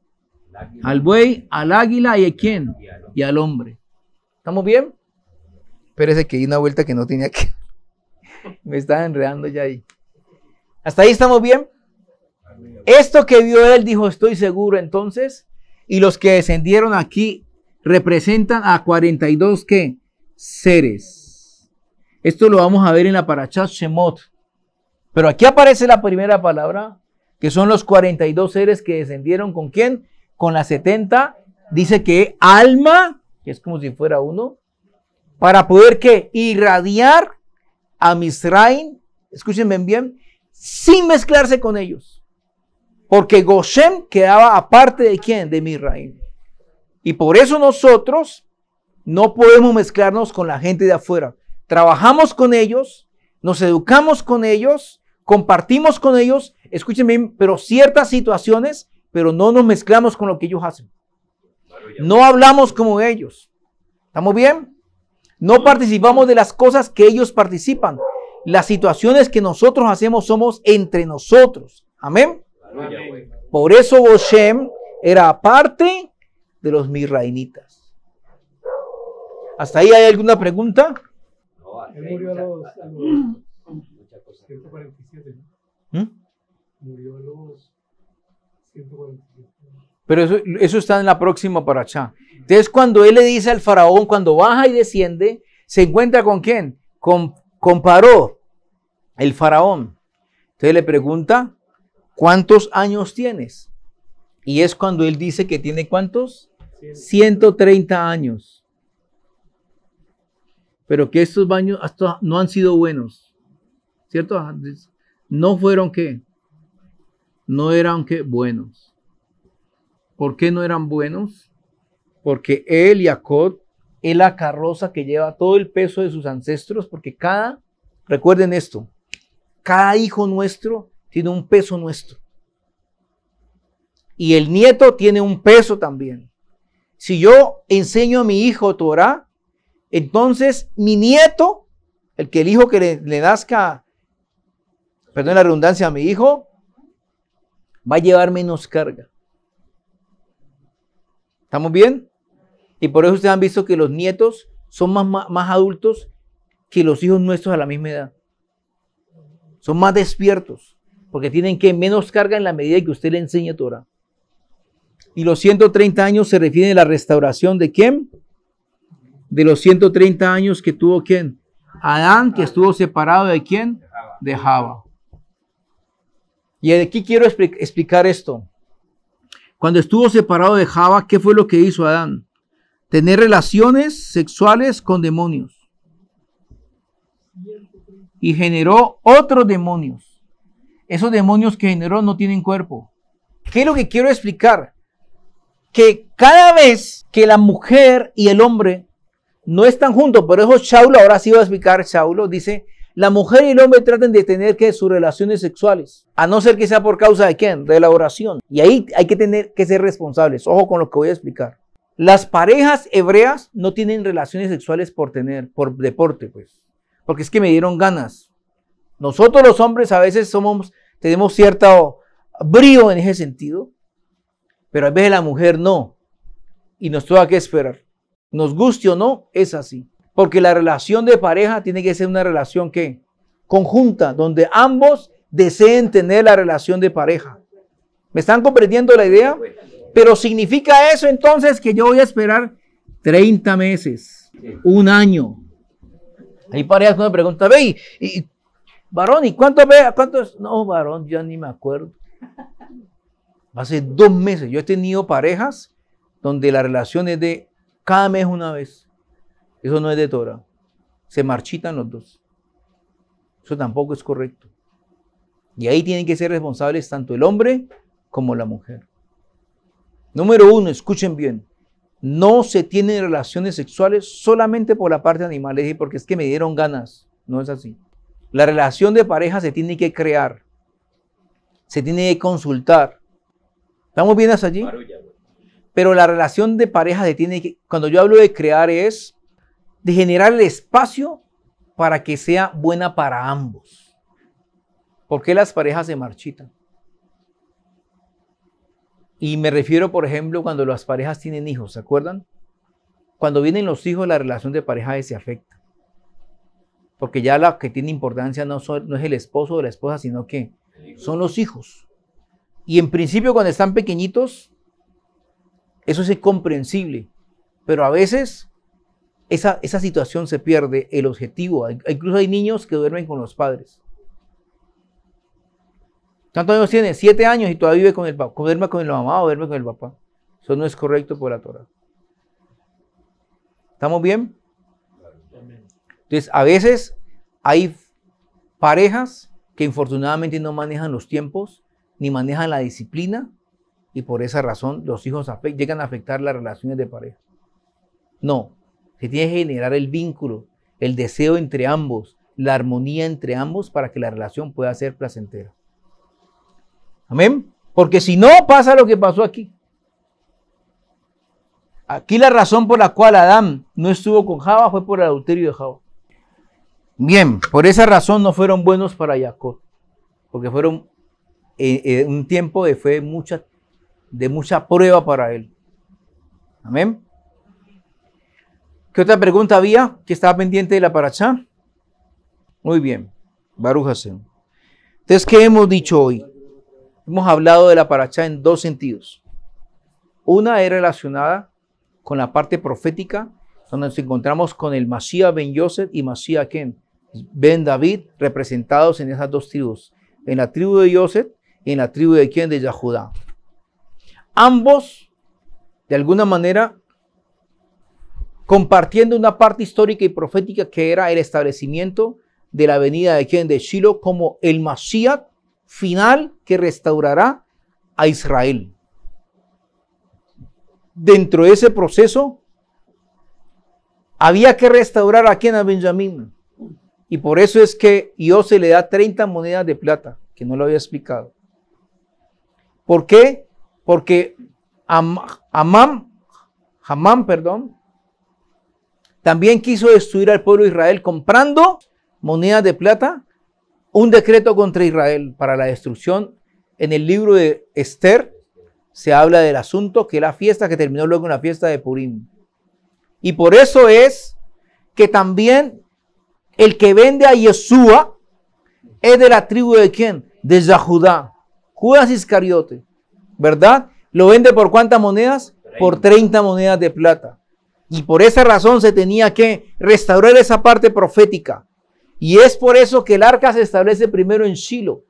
al buey, al águila y ¿a quién? Y al hombre. ¿Estamos bien? Espérese que di una vuelta que no tenía que... Me estaba enredando ya ahí. ¿Hasta ahí estamos bien? Esto que vio él dijo, estoy seguro entonces. Y los que descendieron aquí representan a 42 ¿qué? Seres. Esto lo vamos a ver en la Parashat Shemot. Pero aquí aparece la primera palabra, que son los 42 seres que descendieron ¿con quién? Con las 70. Dice que alma, que es como si fuera uno, para poder ¿qué? Irradiar a Misraim, escúchenme bien, sin mezclarse con ellos. Porque Goshen quedaba aparte de ¿quién? De Misraim. Y por eso nosotros no podemos mezclarnos con la gente de afuera. Trabajamos con ellos, nos educamos con ellos, compartimos con ellos, escúchenme bien, pero ciertas situaciones, pero no nos mezclamos con lo que ellos hacen. No hablamos como ellos. ¿Estamos bien? No participamos de las cosas que ellos participan. Las situaciones que nosotros hacemos somos entre nosotros. Amén. Por eso Goshen era aparte de los misraimitas. ¿Hasta ahí hay alguna pregunta? Él murió a los 147. Murió a los 147. Pero eso está en la próxima parashá. Entonces cuando él le dice al faraón, cuando baja y desciende, se encuentra con ¿quién? Con Paró, el faraón. Entonces le pregunta, ¿cuántos años tienes? Y es cuando él dice que tiene ¿cuántos? 130 años. Pero que estos años hasta no han sido buenos. ¿Cierto? No fueron ¿qué? No eran ¿qué? Buenos. ¿Por qué no eran buenos? Porque él, Jacob, es la carroza que lleva todo el peso de sus ancestros, porque recuerden esto, cada hijo nuestro tiene un peso nuestro. Y el nieto tiene un peso también. Si yo enseño a mi hijo Torah, entonces mi nieto, el hijo que le nazca, perdón la redundancia, a mi hijo, va a llevar menos carga. ¿Estamos bien? Y por eso ustedes han visto que los nietos son más adultos que los hijos nuestros a la misma edad. Son más despiertos. porque tienen que menos carga en la medida que usted le enseñe Torah. Y los 130 años se refieren a la restauración de ¿quién? De los 130 años que tuvo ¿quién? Adán, que estuvo separado de ¿quién? De Java. Y aquí quiero explicar esto. Cuando estuvo separado de Java, ¿qué fue lo que hizo Adán? Tener relaciones sexuales con demonios. Y generó otros demonios. Esos demonios que generó no tienen cuerpo. ¿Qué es lo que quiero explicar? Que cada vez que la mujer y el hombre no están juntos, por eso Shaulo, ahora sí va a explicar Shaulo, dice, la mujer y el hombre traten de tener que sus relaciones sexuales, a no ser que sea por causa de ¿quién? De la oración. Y ahí hay que tener que ser responsables. Ojo con lo que voy a explicar. Las parejas hebreas no tienen relaciones sexuales por deporte, pues. Porque es que me dieron ganas. Nosotros los hombres a veces tenemos cierto brío en ese sentido, pero a veces la mujer no. Y nos toca que esperar. Nos guste o no, es así. Porque la relación de pareja tiene que ser una relación ¿qué? Conjunta, donde ambos deseen tener la relación de pareja. ¿Me están comprendiendo la idea? Pero significa eso entonces que yo voy a esperar 30 meses, un año. Hay parejas que me preguntan, ve, y varón, ¿y cuánto ve? ¿Cuántos? No, varón, ya ni me acuerdo. Hace 2 meses. Yo he tenido parejas donde la relación es de cada mes una vez. Eso no es de Torah. Se marchitan los dos. Eso tampoco es correcto. Y ahí tienen que ser responsables tanto el hombre como la mujer. Número 1, escuchen bien. No se tienen relaciones sexuales solamente por la parte animal, porque es que me dieron ganas. No es así. La relación de pareja se tiene que crear. Se tiene que consultar. ¿Estamos bien hasta allí? Pero la relación de pareja se tiene que, cuando yo hablo de crear, es de generar el espacio para que sea buena para ambos. ¿Por qué las parejas se marchitan? Y me refiero, por ejemplo, cuando las parejas tienen hijos, ¿se acuerdan? Cuando vienen los hijos, la relación de pareja se afecta. Porque ya la que tiene importancia no es el esposo o la esposa, sino que son los hijos. Y en principio, cuando están pequeñitos, eso es comprensible. Pero a veces esa situación se pierde, el objetivo. Incluso hay niños que duermen con los padres. ¿Cuántos años tiene? 7 años y todavía vive con el papá. Duerme con la mamá o duerme con el papá. Eso no es correcto por la Torah. ¿Estamos bien? Entonces, a veces hay parejas que infortunadamente no manejan los tiempos, ni manejan la disciplina, y por esa razón los hijos llegan a afectar las relaciones de pareja. No, se tiene que generar el vínculo, el deseo entre ambos, la armonía entre ambos para que la relación pueda ser placentera. Amén. Porque si no, pasa lo que pasó aquí. Aquí la razón por la cual Adán no estuvo con Java fue por el adulterio de Java. Bien, por esa razón no fueron buenos para Jacob, porque fueron un tiempo de mucha prueba para él. Amén. ¿Qué otra pregunta había que estaba pendiente de la parashá? Muy bien, Baruch Hashem. Entonces, ¿qué hemos dicho hoy? Hemos hablado de la parashá en 2 sentidos. Una es relacionada con la parte profética, donde nos encontramos con el Mashiach ben Yosef y Mashiach ben David, representados en esas 2 tribus, en la tribu de Yosef y en la tribu de de Yahudá. Ambos, de alguna manera, compartiendo una parte histórica y profética que era el establecimiento de la venida de Shiloh como el Mashiach final que restaurará a Israel. Dentro de ese proceso había que restaurar a Benjamín, y por eso es que Dios le da 30 monedas de plata, que no lo había explicado. ¿Por qué? Porque Hamán, también quiso destruir al pueblo de Israel comprando monedas de plata, un decreto contra Israel para la destrucción. En el libro de Esther se habla del asunto, que la fiesta que terminó luego en la fiesta de Purim. Y por eso es que también el que vende a Yeshua es de la tribu de ¿quién? de Yahudá, Judas Iscariote, ¿verdad? ¿Lo vende por cuántas monedas? Por 30 monedas de plata. Y por esa razón se tenía que restaurar esa parte profética. Y es por eso que el arca se establece primero en Shilo.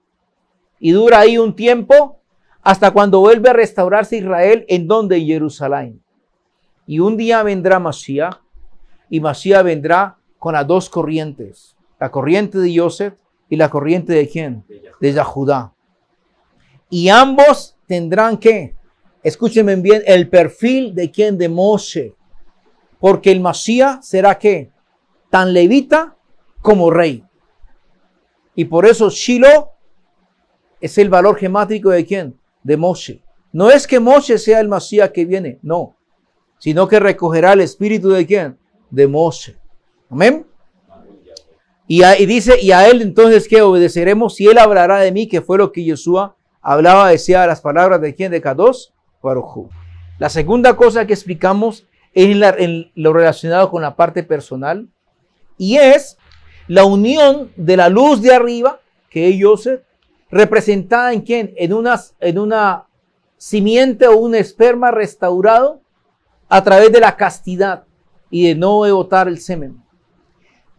Y dura ahí un tiempo hasta cuando vuelve a restaurarse Israel. ¿En donde? En Jerusalén. Y un día vendrá Mashiach. Y Mashiach vendrá con las dos corrientes. La corriente de Yosef y la corriente de ¿quién? De Yahudá. Y ambos tendrán que, escúchenme bien, el perfil de ¿quién? De Moshe. Porque el Mashiach será ¿qué? Tan levita como rey. Y por eso Shilo es el valor gemátrico de ¿quién? De Moshe. No es que Moshe sea el Mashiach que viene, no. Sino que recogerá el espíritu de ¿quién? De Moshe. Amén. Y dice, y a él entonces que obedeceremos si él hablará de mí, que fue lo que Yeshua hablaba, decía las palabras de ¿quién? De Kadosh Baruj Hu. La segunda cosa que explicamos es en lo relacionado con la parte personal, y es la unión de la luz de arriba, que es Yosef, representada en ¿quién? En una simiente o un esperma restaurado a través de la castidad y de no botar el semen.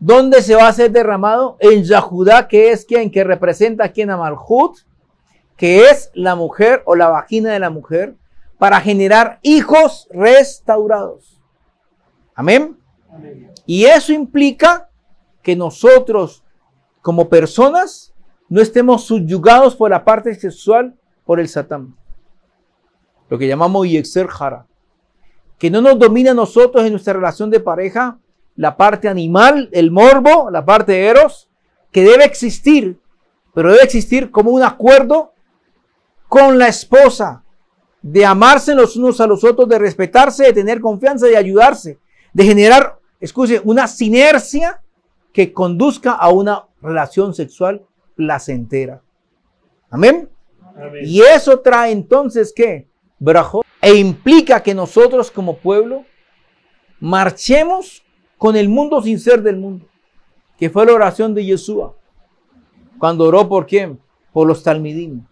¿Dónde se va a ser derramado? En Yahudá, que es quien que representa a quien a Malhut, que es la mujer o la vagina de la mujer, para generar hijos restaurados. Amén. Amén. Y eso implica que nosotros como personas no estemos subyugados por la parte sexual por el Satán. Lo que llamamos Yetzer Hara. Que no nos domina a nosotros en nuestra relación de pareja la parte animal, el morbo, la parte de Eros, que debe existir, pero debe existir como un acuerdo con la esposa, de amarse los unos a los otros, de respetarse, de tener confianza, de ayudarse, de generar, escuche, una sinergia que conduzca a una relación sexual placentera. Amén. Amén. Y eso trae entonces, ¿qué? Brajot. E implica que nosotros como pueblo marchemos con el mundo sin ser del mundo, que fue la oración de Yeshua cuando oró por quién, por los talmidim.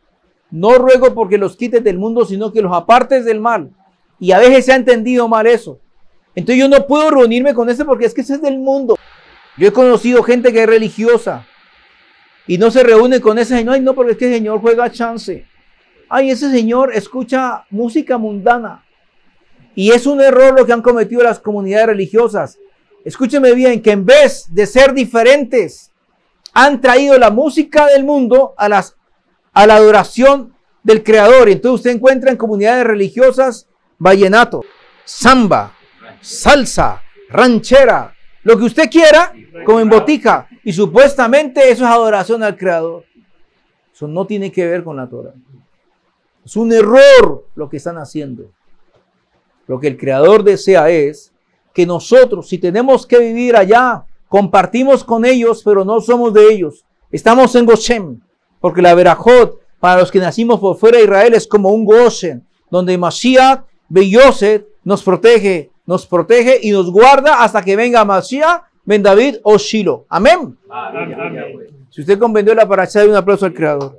No ruego porque los quites del mundo, sino que los apartes del mal. Y a veces se ha entendido mal eso. Entonces yo no puedo reunirme con ese porque es que ese es del mundo. Yo he conocido gente que es religiosa y no se reúne con ese señor. Ay, no, porque es que el señor juega chance. Ay, ese señor escucha música mundana. Y es un error lo que han cometido las comunidades religiosas. Escúcheme bien, que en vez de ser diferentes, han traído la música del mundo a la adoración del Creador. Y entonces usted encuentra en comunidades religiosas vallenato, samba, salsa, ranchera, lo que usted quiera, como en botica. Y supuestamente eso es adoración al Creador. Eso no tiene que ver con la Torah. Es un error lo que están haciendo. Lo que el Creador desea es que nosotros, si tenemos que vivir allá, compartimos con ellos, pero no somos de ellos. Estamos en Goshen, porque la Berajot, para los que nacimos por fuera de Israel, es como un Goshen, donde Mashiach, Yosef, nos protege y nos guarda hasta que venga Mashiach, Ben David o Shilo. Amén. Amén. Si usted comprendió la parashá, un aplauso al Creador.